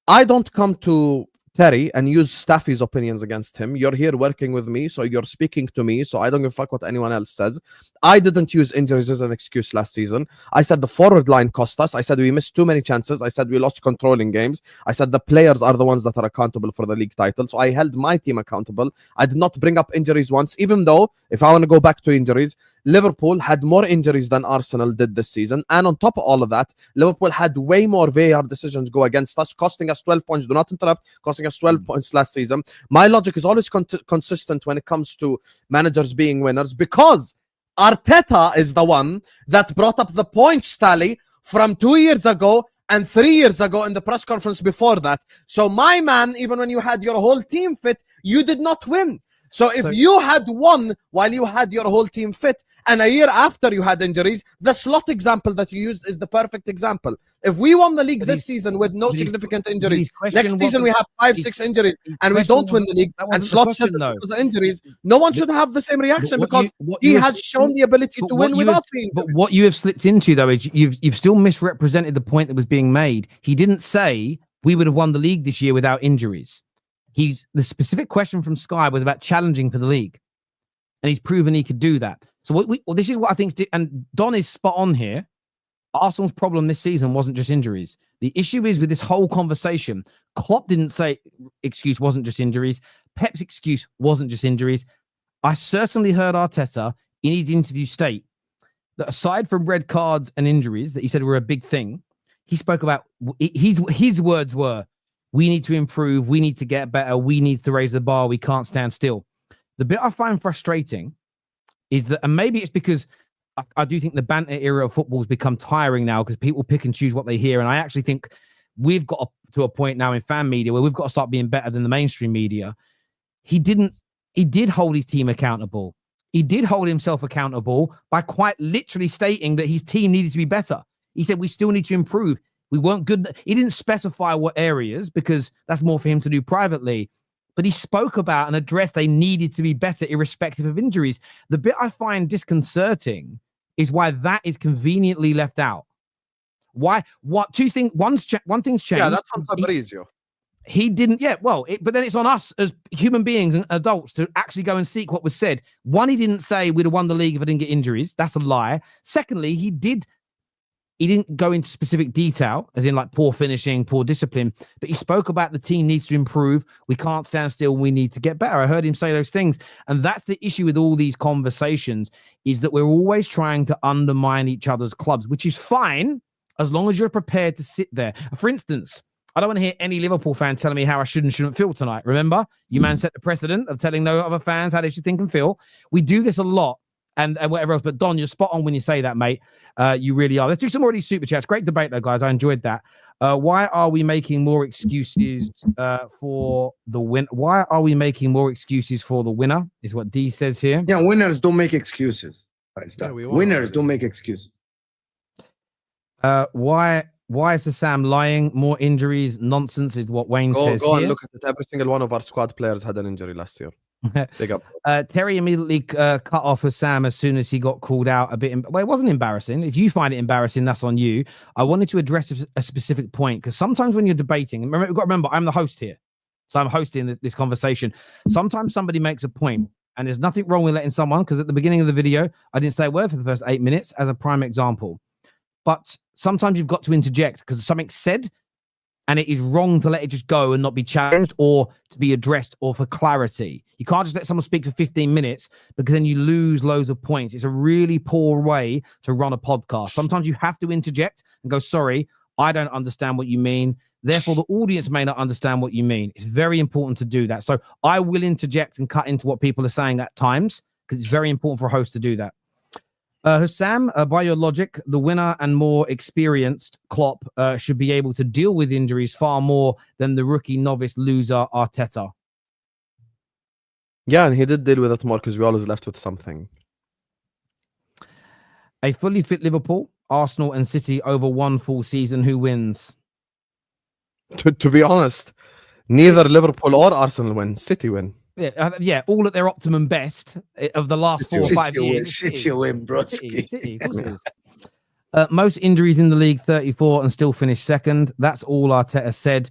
I don't come to Terry and use Staffy's opinions against him. You're here working with me, so you're speaking to me, so I don't give a fuck what anyone else says. I didn't use injuries as an excuse last season. I said the forward line cost us. I said we missed too many chances. I said we lost controlling games. I said the players are the ones that are accountable for the league title. So I held my team accountable. I did not bring up injuries once, even though, if I want to go back to injuries, Liverpool had more injuries than Arsenal did this season. And on top of all of that, Liverpool had way more VAR decisions go against us, costing us 12 points. Do not interrupt. Costing us 12 points last season. My logic is always consistent when it comes to managers being winners, because Arteta is the one that brought up the points tally from 2 years ago and 3 years ago in the press conference before that. So my man, even when you had your whole team fit, you did not win. So if you had won while you had your whole team fit, and a year after you had injuries, the slot example that you used is the perfect example. If we won the league this season with no significant injuries, next season we have 5-6 injuries, and we don't win the league, and Slot says because of injuries, no one should have the same reaction, because he has shown the ability to win without being. But what you have slipped into, though, is you've still misrepresented the point that was being made. He didn't say we would have won the league this year without injuries. The specific question from Sky was about challenging for the league, and he's proven he could do that. So this is what I think, and Don is spot on here. Arsenal's problem this season wasn't just injuries. The issue is with this whole conversation, Klopp didn't say excuse wasn't just injuries. Pep's excuse wasn't just injuries. I certainly heard Arteta in his interview state that aside from red cards and injuries that he said were a big thing, he spoke about, his words were, we need to improve, we need to get better, we need to raise the bar, we can't stand still. The bit I find frustrating is that, and maybe it's because I do think the banter era of football has become tiring now because people pick and choose what they hear. And I actually think we've got to a point now in fan media where we've got to start being better than the mainstream media. He did hold his team accountable. He did hold himself accountable by quite literally stating that his team needed to be better. He said, we still need to improve. We weren't good. He didn't specify what areas because that's more for him to do privately. But he spoke about and addressed they needed to be better irrespective of injuries. The bit I find disconcerting is why that is conveniently left out. Why? What? Two things. One thing's changed. Yeah, that's on Fabrizio. He didn't. Yeah, well, but then it's on us as human beings and adults to actually go and seek what was said. One, he didn't say we'd have won the league if I didn't get injuries. That's a lie. Secondly, he didn't go into specific detail, as in like poor finishing, poor discipline, but he spoke about the team needs to improve. We can't stand still. We need to get better. I heard him say those things. And that's the issue with all these conversations, is that we're always trying to undermine each other's clubs, which is fine as long as you're prepared to sit there. For instance, I don't want to hear any Liverpool fan telling me how I should and shouldn't feel tonight. Remember, you man set the precedent of telling no other fans how they should think and feel. We do this a lot. And whatever else. But Don, you're spot on when you say that, mate. You really are. Let's do some more of these super chats. Great debate, though, guys. I enjoyed that. Why are we making more excuses for the win? Why are we making more excuses for the winner? Is what D says here. Yeah, winners don't make excuses. Yeah, winners don't make excuses. Why is Sam lying? More injuries, nonsense is what Wayne says. Go here. and look at it. Every single one of our squad players had an injury last year. Big up. Terry immediately cut off of Sam as soon as he got called out a bit. Well, it wasn't embarrassing. If you find it embarrassing, that's on you. I wanted to address a specific point because sometimes when you're debating, you've got to remember, I'm the host here. So I'm hosting this conversation. Sometimes somebody makes a point and there's nothing wrong with letting someone, because at the beginning of the video, I didn't say a word for the first 8 minutes as a prime example. But sometimes you've got to interject because something's said and it is wrong to let it just go and not be challenged or to be addressed or for clarity. You can't just let someone speak for 15 minutes because then you lose loads of points. It's a really poor way to run a podcast. Sometimes you have to interject and go, sorry, I don't understand what you mean. Therefore, the audience may not understand what you mean. It's very important to do that. So I will interject and cut into what people are saying at times because it's very important for a host to do that. Hussam, by your logic, the winner and more experienced Klopp should be able to deal with injuries far more than the rookie novice loser Arteta. Yeah, and he did deal with it more because we always left with something. A fully fit Liverpool, Arsenal and City over one full season. Who wins? To be honest, neither Liverpool or Arsenal win. City win. Yeah, all at their optimum best of the last 4 or 5 years. City win, broski. City, of course it is. Most injuries in the league, 34, and still finished second. That's all Arteta said.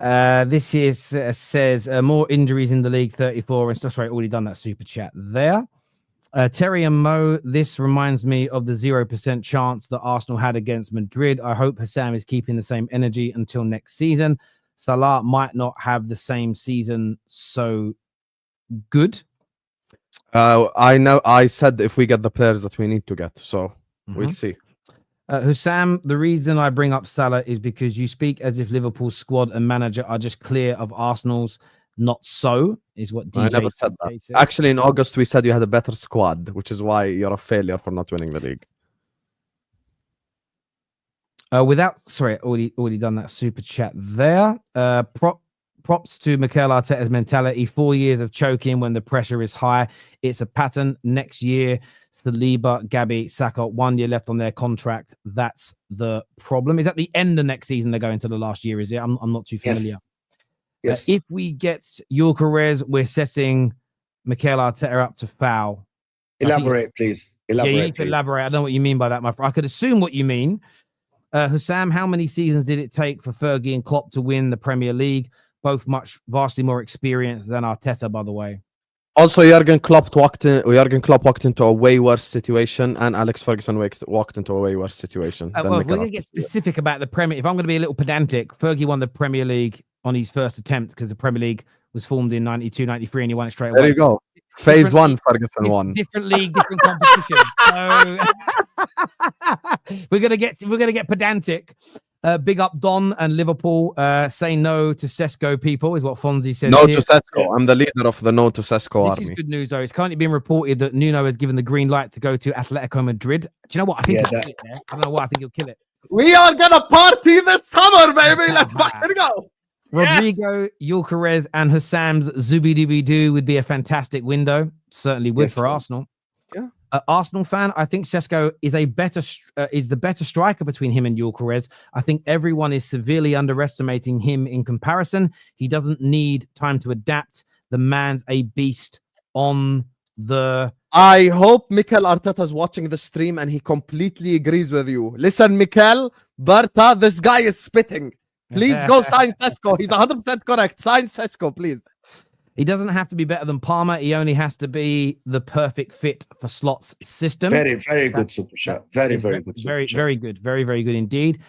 This here says more injuries in the league, 34. And sorry, already done that super chat there. Terry and Mo, this reminds me of the 0% chance that Arsenal had against Madrid. I hope Hassam is keeping the same energy until next season. Salah might not have the same season so good. I know. I said if we get the players that we need to get, so we'll see. Hussam, the reason I bring up Salah is because you speak as if Liverpool's squad and manager are just clear of Arsenal's. Not so, is what DJ I never said that. says. Actually, in August, we said you had a better squad, which is why you're a failure for not winning the league. Already done that super chat there. Props to Mikel Arteta's mentality. 4 years of choking when the pressure is high. It's a pattern. Next year, Saliba, Gabby, Saka, 1 year left on their contract. That's the problem. Is that the end of next season they're going to the last year, is it? I'm not too familiar. Yes. If we get Gyökeres, we're setting Mikel Arteta up to foul. Elaborate, please. Elaborate. Yeah, you need to elaborate. I don't know what you mean by that, my friend. I could assume what you mean. Hussam, how many seasons did it take for Fergie and Klopp to win the Premier League? Both vastly more experienced than Arteta, by the way. Also, Jurgen Klopp walked into a way worse situation, and Alex Ferguson walked into a way worse situation. Well, we're going to get specific about the Premier. If I'm going to be a little pedantic, Fergie won the Premier League on his first attempt because the Premier League was formed in 92, 93, and he won it straight away. There you go. Phase one, Ferguson won. Different league, different competition. So we're gonna get pedantic. Big up Don and Liverpool. Say no to Sesko, people, is what Fonzie says. No here. to Sesko. I'm the leader of the no to Sesko This army. is good news, though. It's currently being reported that Nuno has given the green light to go to Atletico Madrid. Do you know what? I think he'll kill it there. I don't know why. I think he'll kill it. We are gonna party this summer, baby. Let's fucking go. Rodrygo, Gyökeres, and Hassam's Zubi-Dubi-Doo would be a fantastic window. Certainly would for Arsenal. Yeah. Arsenal fan, I think Sesko is the better striker between him and Gyökeres. I think everyone is severely underestimating him in comparison. He doesn't need time to adapt. The man's a beast on the... I hope Mikel Arteta is watching the stream and he completely agrees with you. Listen, Mikel, Berta, this guy is spitting. Please go sign Sesko. He's 100% correct. Sign Sesko, please. He doesn't have to be better than Palmer. He only has to be the perfect fit for Slot's system. Very, very good super chat. Very, very good. Very good. Very, very good indeed.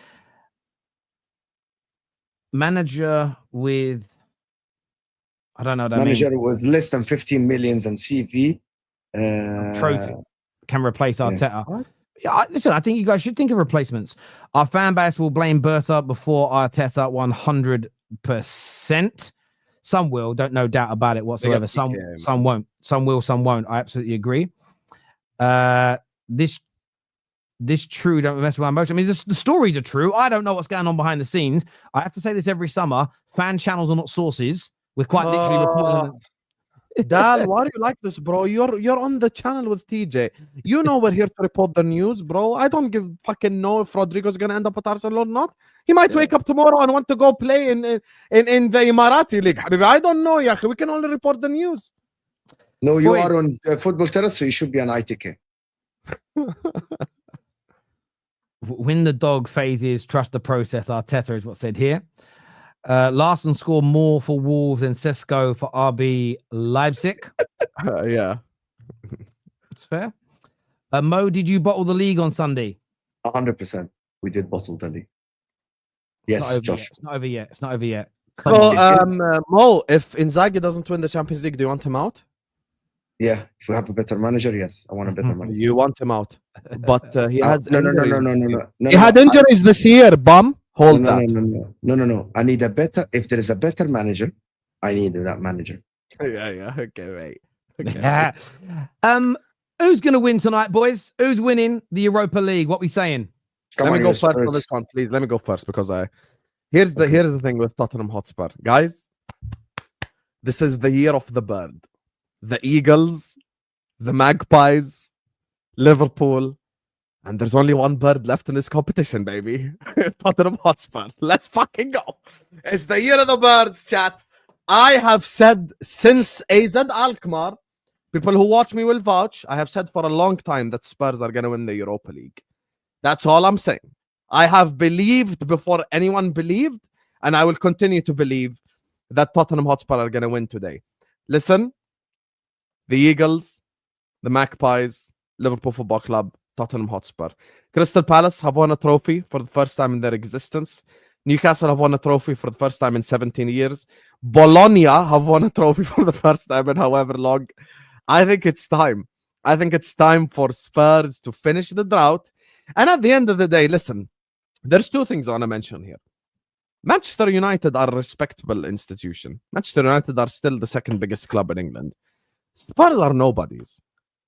Manager with, I don't know what Manager with less than 15 millions and CV. Trophy can replace Arteta. Yeah, listen, I think you guys should think of replacements. Our fan base will blame Berta before Arteta 100%. Some will, no doubt about it whatsoever. Some won't. Some will, some won't. I absolutely agree. This true, don't mess with my emotions. I mean, the stories are true. I don't know what's going on behind the scenes. I have to say this every summer. Fan channels are not sources. We're quite literally reporting. Dal, why do you like this, bro? You're on the channel with TJ. You know we're here to report the news, bro. I don't fucking know if Rodrygo's gonna end up at Arsenal or not. He might wake up tomorrow and want to go play in the Emirati League. I don't know, Yakh. We can only report the news. No, you are on Football Terrace, so you should be on ITK. Win the dog phases, trust the process. Arteta is what's said here. Larson scored more for Wolves than Sesko for RB Leipzig. Yeah. It's fair. Mo, did you bottle the league on Sunday? 100%. We did bottle the league. Yes, Josh. It's not over yet. It's not over yet. So, Mo, if Inzaghi doesn't win the Champions League, do you want him out? Yeah, if we have a better manager, yes, I want a better manager. You want him out, but he had no. He had injuries this year, bum. Hold that. No. I need a better. If there is a better manager, I need that manager. Yeah. Okay, wait. Okay. Yeah. Who's gonna win tonight, boys? Who's winning the Europa League? What we saying? Let me go first for this one, please. Let me go first because here's the thing with Tottenham Hotspur, guys. This is the year of the bird, the Eagles, the Magpies, Liverpool. And there's only one bird left in this competition, baby. Tottenham Hotspur. Let's fucking go. It's the year of the birds, chat. I have said since AZ Alkmaar, people who watch me will vouch, I have said for a long time that Spurs are going to win the Europa League. That's all I'm saying. I have believed before anyone believed, And I will continue to believe that Tottenham Hotspur are going to win today. Listen, the Eagles, the Magpies, Liverpool Football Club, Tottenham Hotspur. Crystal Palace have won a trophy for the first time in their existence. Newcastle have won a trophy for the first time in 17 years. Bologna have won a trophy for the first time in however long. I think it's time. I think it's time for Spurs to finish the drought. And at the end of the day, listen, there's two things I want to mention here. Manchester United are a respectable institution. Manchester United are still the second biggest club in England. Spurs are nobodies.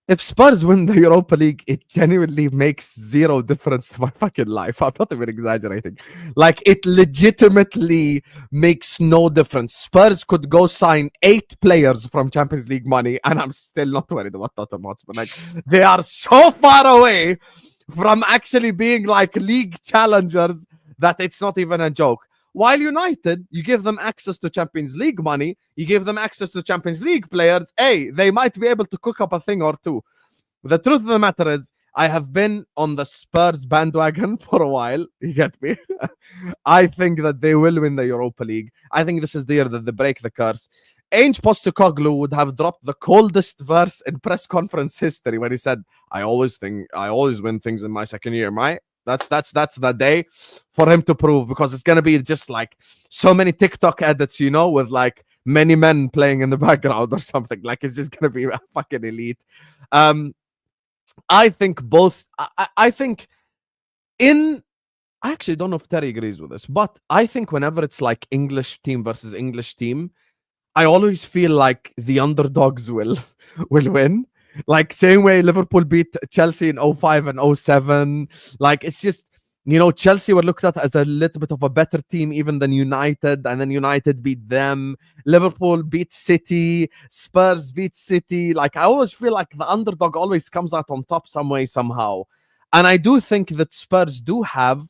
If Spurs win the Europa League, it genuinely makes zero difference to my fucking life. I'm not even exaggerating. Like, it legitimately makes no difference. Spurs could go sign 8 players from Champions League money, and I'm still not worried about Tottenham Hotspur. Like, they are so far away from actually being like league challengers that it's not even a joke. While United, you give them access to Champions League money, you give them access to Champions League players, hey, they might be able to cook up a thing or two. The truth of the matter is, I have been on the Spurs bandwagon for a while, you get me? I think that they will win the Europa League. I think this is the year that they break the curse. Ange Postecoglou would have dropped the coldest verse in press conference history when he said, I always win things in my second year, mate. That's the day for him to prove, because it's gonna be just like so many TikTok edits, you know, with like many men playing in the background or something. Like, it's just gonna be a fucking elite. I think both. I think I actually don't know if Terry agrees with this, but I think whenever it's like English team versus English team, I always feel like the underdogs will win. Like, same way Liverpool beat Chelsea in 05 and 07. Like, it's just, you know, Chelsea were looked at as a little bit of a better team even than United, and then United beat them. Liverpool beat City. Spurs beat City. Like, I always feel like the underdog always comes out on top some way, somehow. And I do think that Spurs do have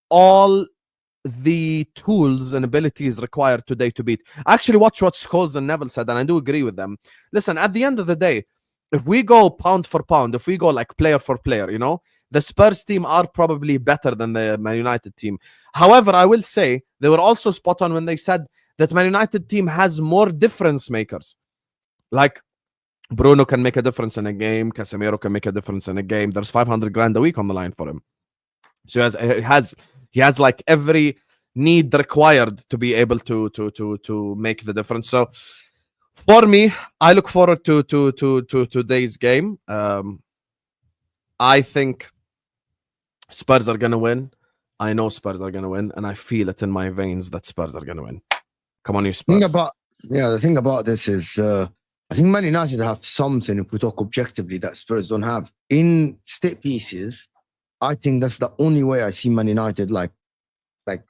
all the tools and abilities required today to beat. I actually watched what Scholes and Neville said, and I do agree with them. Listen, at the end of the day, if we go pound for pound, if we go like player for player, you know, the Spurs team are probably better than the Man United team. However, I will say they were also spot on when they said that Man United team has more difference makers. Like, Bruno can make a difference in a game. Casemiro can make a difference in a game. There's 500 grand a week on the line for him. So he has like every need required to be able to make the difference. So for me, I look forward to today's game. I think Spurs are going to win. I know Spurs are going to win, and I feel it in my veins that Spurs are going to win. Come on, you Spurs. The thing about this is, I think Man United have something, if we talk objectively, that Spurs don't have. In state pieces, I think that's the only way I see Man United like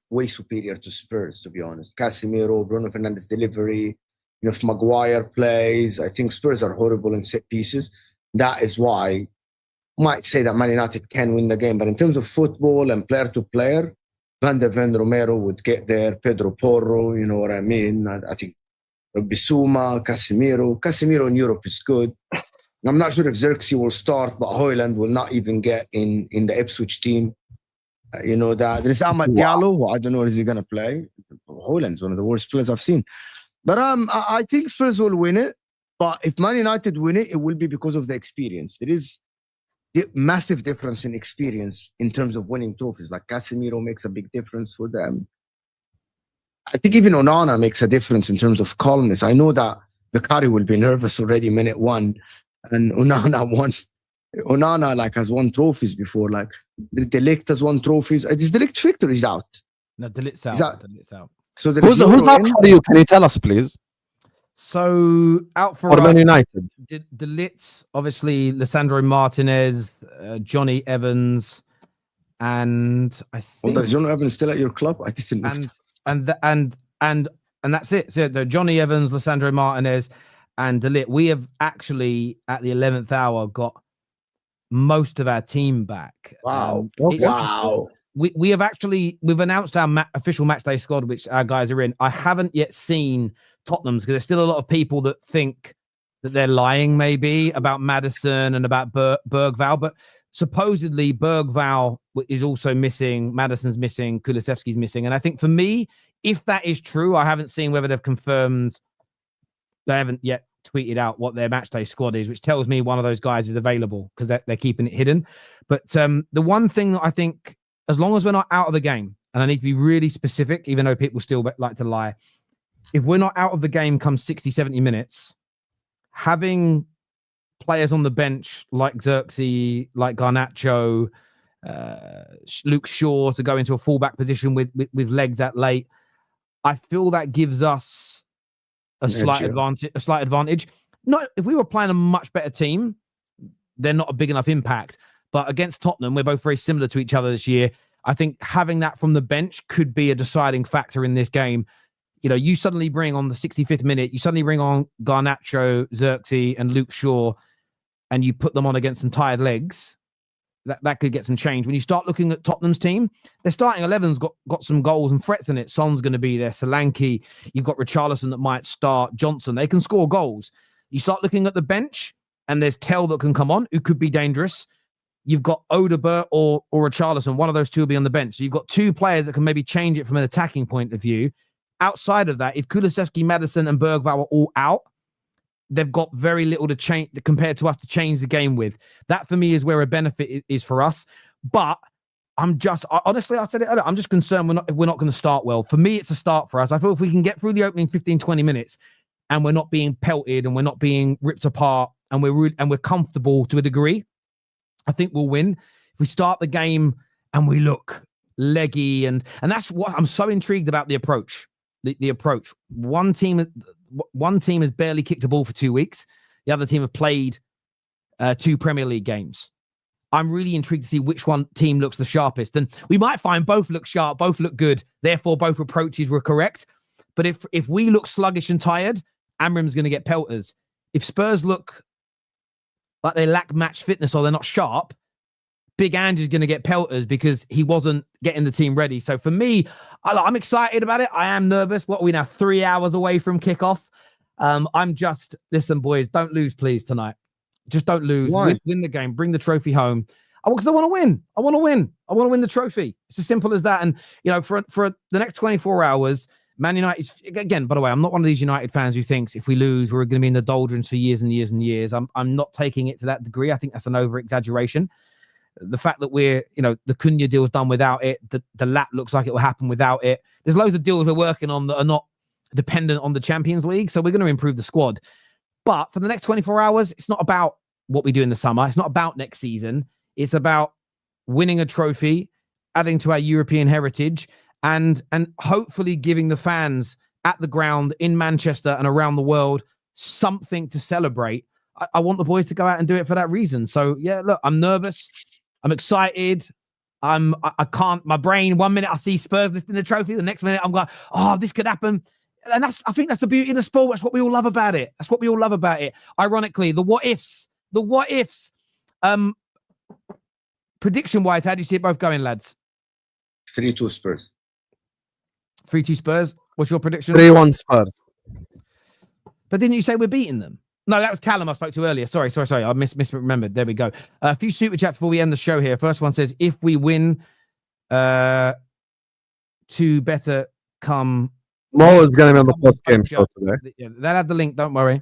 way superior to Spurs, to be honest. Casemiro, Bruno Fernandez delivery. You know, if Maguire plays, I think Spurs are horrible in set pieces. That is why I might say that Man United can win the game. But in terms of football and player to player, Van der Ven Romero would get there. Pedro Porro, you know what I mean? I think Bissouma, Casemiro in Europe is good. I'm not sure if Xerxes will start, but Højlund will not even get in the Ipswich team. You know that. There's Ahmad Diallo, who I don't know if he's going to play. Højlund's one of the worst players I've seen. But I think Spurs will win it. But if Man United win it, it will be because of the experience. There is a massive difference in experience in terms of winning trophies. Like Casemiro makes a big difference for them. I think even Onana makes a difference in terms of calmness. I know that Vicario will be nervous already minute 1. And Onana like has won trophies before. Like De Ligt has won trophies. Is De Ligt fit or he's out? No, De Ligt's out. De Ligt's out. So who's out for you? Can you tell us, please? So out for Man United. De Ligt, obviously Lisandro Martinez, Johnny Evans, and I think. Is Johnny Evans still at your club? I didn't. And that's it. So Johnny Evans, Lisandro Martinez, and De Ligt. We have actually at the 11th hour got most of our team back. Wow! Wow! We've announced our official match day squad, which our guys are in. I haven't yet seen Tottenham's, because there's still a lot of people that think that they're lying maybe about Maddison and about Bergvall, but supposedly Bergvall is also missing, Maddison's missing, Kulusevski's missing. And I think for me, if that is true, I haven't seen whether they've confirmed. They haven't yet tweeted out what their matchday squad is, which tells me one of those guys is available because they're keeping it hidden. But the one thing that I think, as long as we're not out of the game, and I need to be really specific, even though people still like to lie, if we're not out of the game come 60, 70 minutes, having players on the bench like Xerxes, like Garnacho, Luke Shaw to go into a fullback position with legs at late, I feel that gives us a slight advantage. Not if we were playing a much better team, they're not a big enough impact. But against Tottenham, we're both very similar to each other this year. I think having that from the bench could be a deciding factor in this game. You know, you suddenly bring on the 65th minute, you suddenly bring on Garnacho, Xerxes, and Luke Shaw, and you put them on against some tired legs. That could get some change. When you start looking at Tottenham's team, their starting 11's got some goals and threats in it. Son's going to be there. Solanke, you've got Richarlison that might start. Johnson, they can score goals. You start looking at the bench, and there's Tell that can come on, who could be dangerous. You've got Odegaard or Richarlison. One of those two will be on the bench. So you've got two players that can maybe change it from an attacking point of view. Outside of that, if Kulusevski, Maddison, and Bergvall are all out, they've got very little to change compared to us to change the game with. That for me is where a benefit is for us. But honestly, I said it earlier, I'm just concerned we're not going to start well. For me, it's a start for us. I feel if we can get through the opening 15, 20 minutes and we're not being pelted and we're not being ripped apart and we're comfortable to a degree, I think we'll win. If we start the game and we look leggy and that's what I'm so intrigued about the approach. The approach. One team has barely kicked a ball for 2 weeks. The other team have played 2 Premier League games. I'm really intrigued to see which one team looks the sharpest. And we might find both look sharp, both look good. Therefore, both approaches were correct. But if we look sluggish and tired, Amrim's going to get pelters. If Spurs look like they lack match fitness or they're not sharp, Big Andy's going to get pelters because he wasn't getting the team ready. So for me, I'm excited about it. I am nervous. What are we now? 3 hours away from kickoff. Listen, boys, don't lose, please, tonight. Just don't lose. Win the game. Bring the trophy home. Because I want to win. I want to win. I want to win the trophy. It's as simple as that. And, you know, for the next 24 hours, Man United, again, by the way, I'm not one of these United fans who thinks if we lose, we're going to be in the doldrums for years and years and years. I'm not taking it to that degree. I think that's an over-exaggeration. The fact that the Cunha deal is done without it, the Lat looks like it will happen without it. There's loads of deals we're working on that are not dependent on the Champions League, so we're going to improve the squad. But for the next 24 hours, it's not about what we do in the summer. It's not about next season. It's about winning a trophy, adding to our European heritage, and hopefully giving the fans at the ground in Manchester and around the world something to celebrate. I want the boys to go out and do it for that reason. So, yeah, look, I'm nervous. I'm excited. I can't, my brain, 1 minute I see Spurs lifting the trophy. The next minute I'm going, oh, this could happen. And I think that's the beauty of the sport. That's what we all love about it. Ironically, the what ifs. Prediction wise, how do you see it both going, lads? 3-2 Spurs. 3-2 Spurs. What's your prediction? 3-1 Spurs. But didn't you say we're beating them? No, that was Callum I spoke to earlier. Sorry. I misremembered. There we go. A few super chats before we end the show here. First one says, if we win, 2 better come. Mo is going to be on the post-game show today. Yeah, that had the link. Don't worry.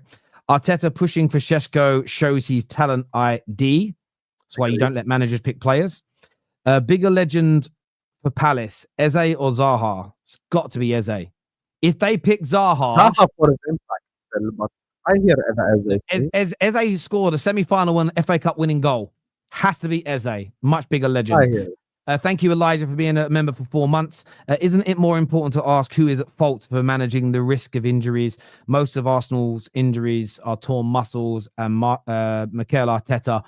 Arteta pushing for Sesko shows his talent ID. That's why you don't let managers pick players. Bigger legend for Palace, Eze or Zaha? It's got to be Eze. If they pick Zaha for his impact, but I hear Eze scored a semi-final one FA Cup winning goal. Has to be Eze. Much bigger legend. I hear it. Thank you, Elijah, for being a member for 4 months. Isn't it more important to ask who is at fault for managing the risk of injuries? Most of Arsenal's injuries are torn muscles, and Mikel Arteta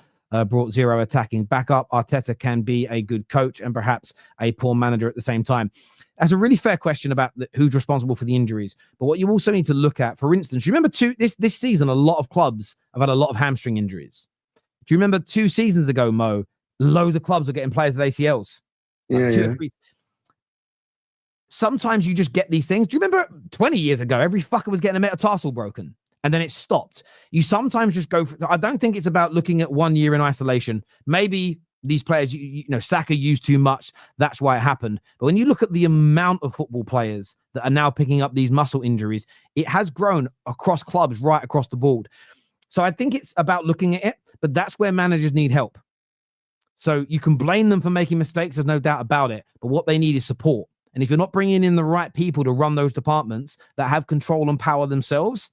brought 0 attacking backup. Arteta can be a good coach and perhaps a poor manager at the same time. That's a really fair question about who's responsible for the injuries. But what you also need to look at, for instance, you remember this season, a lot of clubs have had a lot of hamstring injuries. Do you remember 2 seasons ago, Mo? Loads of clubs were getting players with ACLs. Yeah. Sometimes you just get these things. Do you remember 20 years ago, every fucker was getting a metatarsal broken and then it stopped? You sometimes just go for, I don't think it's about looking at 1 year in isolation. Maybe these players, you know, Saka used too much. That's why it happened. But when you look at the amount of football players that are now picking up these muscle injuries, it has grown across clubs right across the board. So I think it's about looking at it, but that's where managers need help. So you can blame them for making mistakes. There's no doubt about it. But what they need is support. And if you're not bringing in the right people to run those departments that have control and power themselves,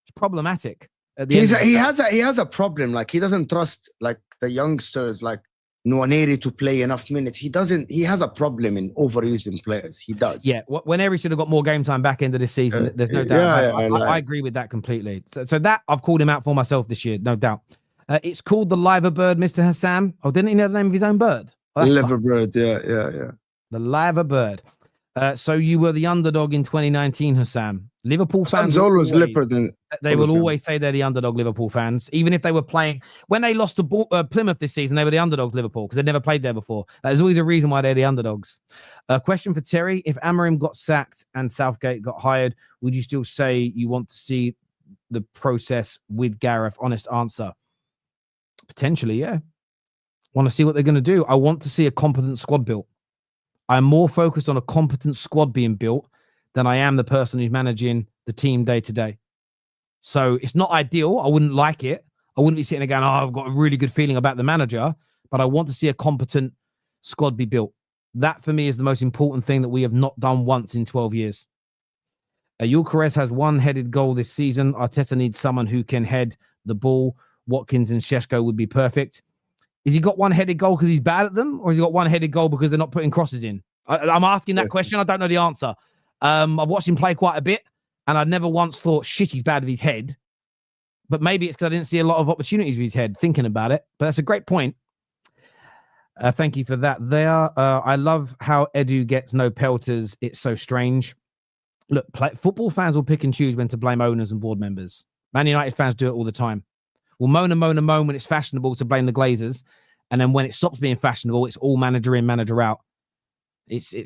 it's problematic. He has a problem. Like, he doesn't trust like the youngsters like Nwaneri to play enough minutes. He has a problem in overusing players. He does. Yeah. Whenever he should have got more game time back into this season, there's no doubt. I agree with that completely. So that I've called him out for myself this year, no doubt. It's called the Liver Bird, Mr. Hassam. Oh, didn't he know the name of his own bird? Oh, Liver Bird, yeah. The Liver Bird. So you were the underdog in 2019, Hassam. Liverpool fans always lipper than they will always say they're the underdog. Liverpool fans, even if they were playing when they lost to Plymouth this season, they were the underdogs. Liverpool, because they'd never played there before. There's always a reason why they're the underdogs. Question for Terry: if Amorim got sacked and Southgate got hired, would you still say you want to see the process with Gareth? Honest answer: potentially, yeah. Want to see what they're going to do. I want to see a competent squad built. I'm more focused on a competent squad being built than I am the person who's managing the team day to day. So it's not ideal. I wouldn't like it. I wouldn't be sitting there going, oh, I've got a really good feeling about the manager, but I want to see a competent squad be built. That for me is the most important thing that we have not done once in 12 years. Gyökeres has one-headed goal this season. Arteta needs someone who can head the ball. Watkins and Sesko would be perfect. Has he got one-headed goal because he's bad at them, or has he got one-headed goal because they're not putting crosses in? I'm asking that question. I don't know the answer. I've watched him play quite a bit, and I never once thought, shit, he's bad with his head. But maybe it's because I didn't see a lot of opportunities with his head thinking about it. But that's a great point. Thank you for that there. I love how Edu gets no pelters. It's so strange. Look, football fans will pick and choose when to blame owners and board members. Man United fans do it all the time. We'll moan when it's fashionable to blame the Glazers. And then when it stops being fashionable, it's all manager in, manager out.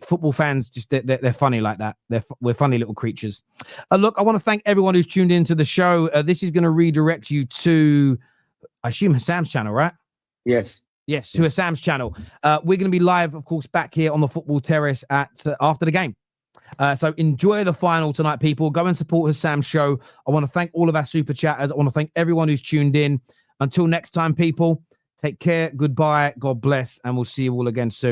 Football fans, just they're funny like that. We're funny little creatures. Look, I want to thank everyone who's tuned into the show. This is going to redirect you to, I assume, Hassam's channel, right? Yes, to Hassam's channel. We're going to be live, of course, back here on the Football Terrace after the game. So enjoy the final tonight, people. Go and support Hassam's show. I want to thank all of our super chatters. I want to thank everyone who's tuned in. Until next time, people, take care. Goodbye. God bless. And we'll see you all again soon.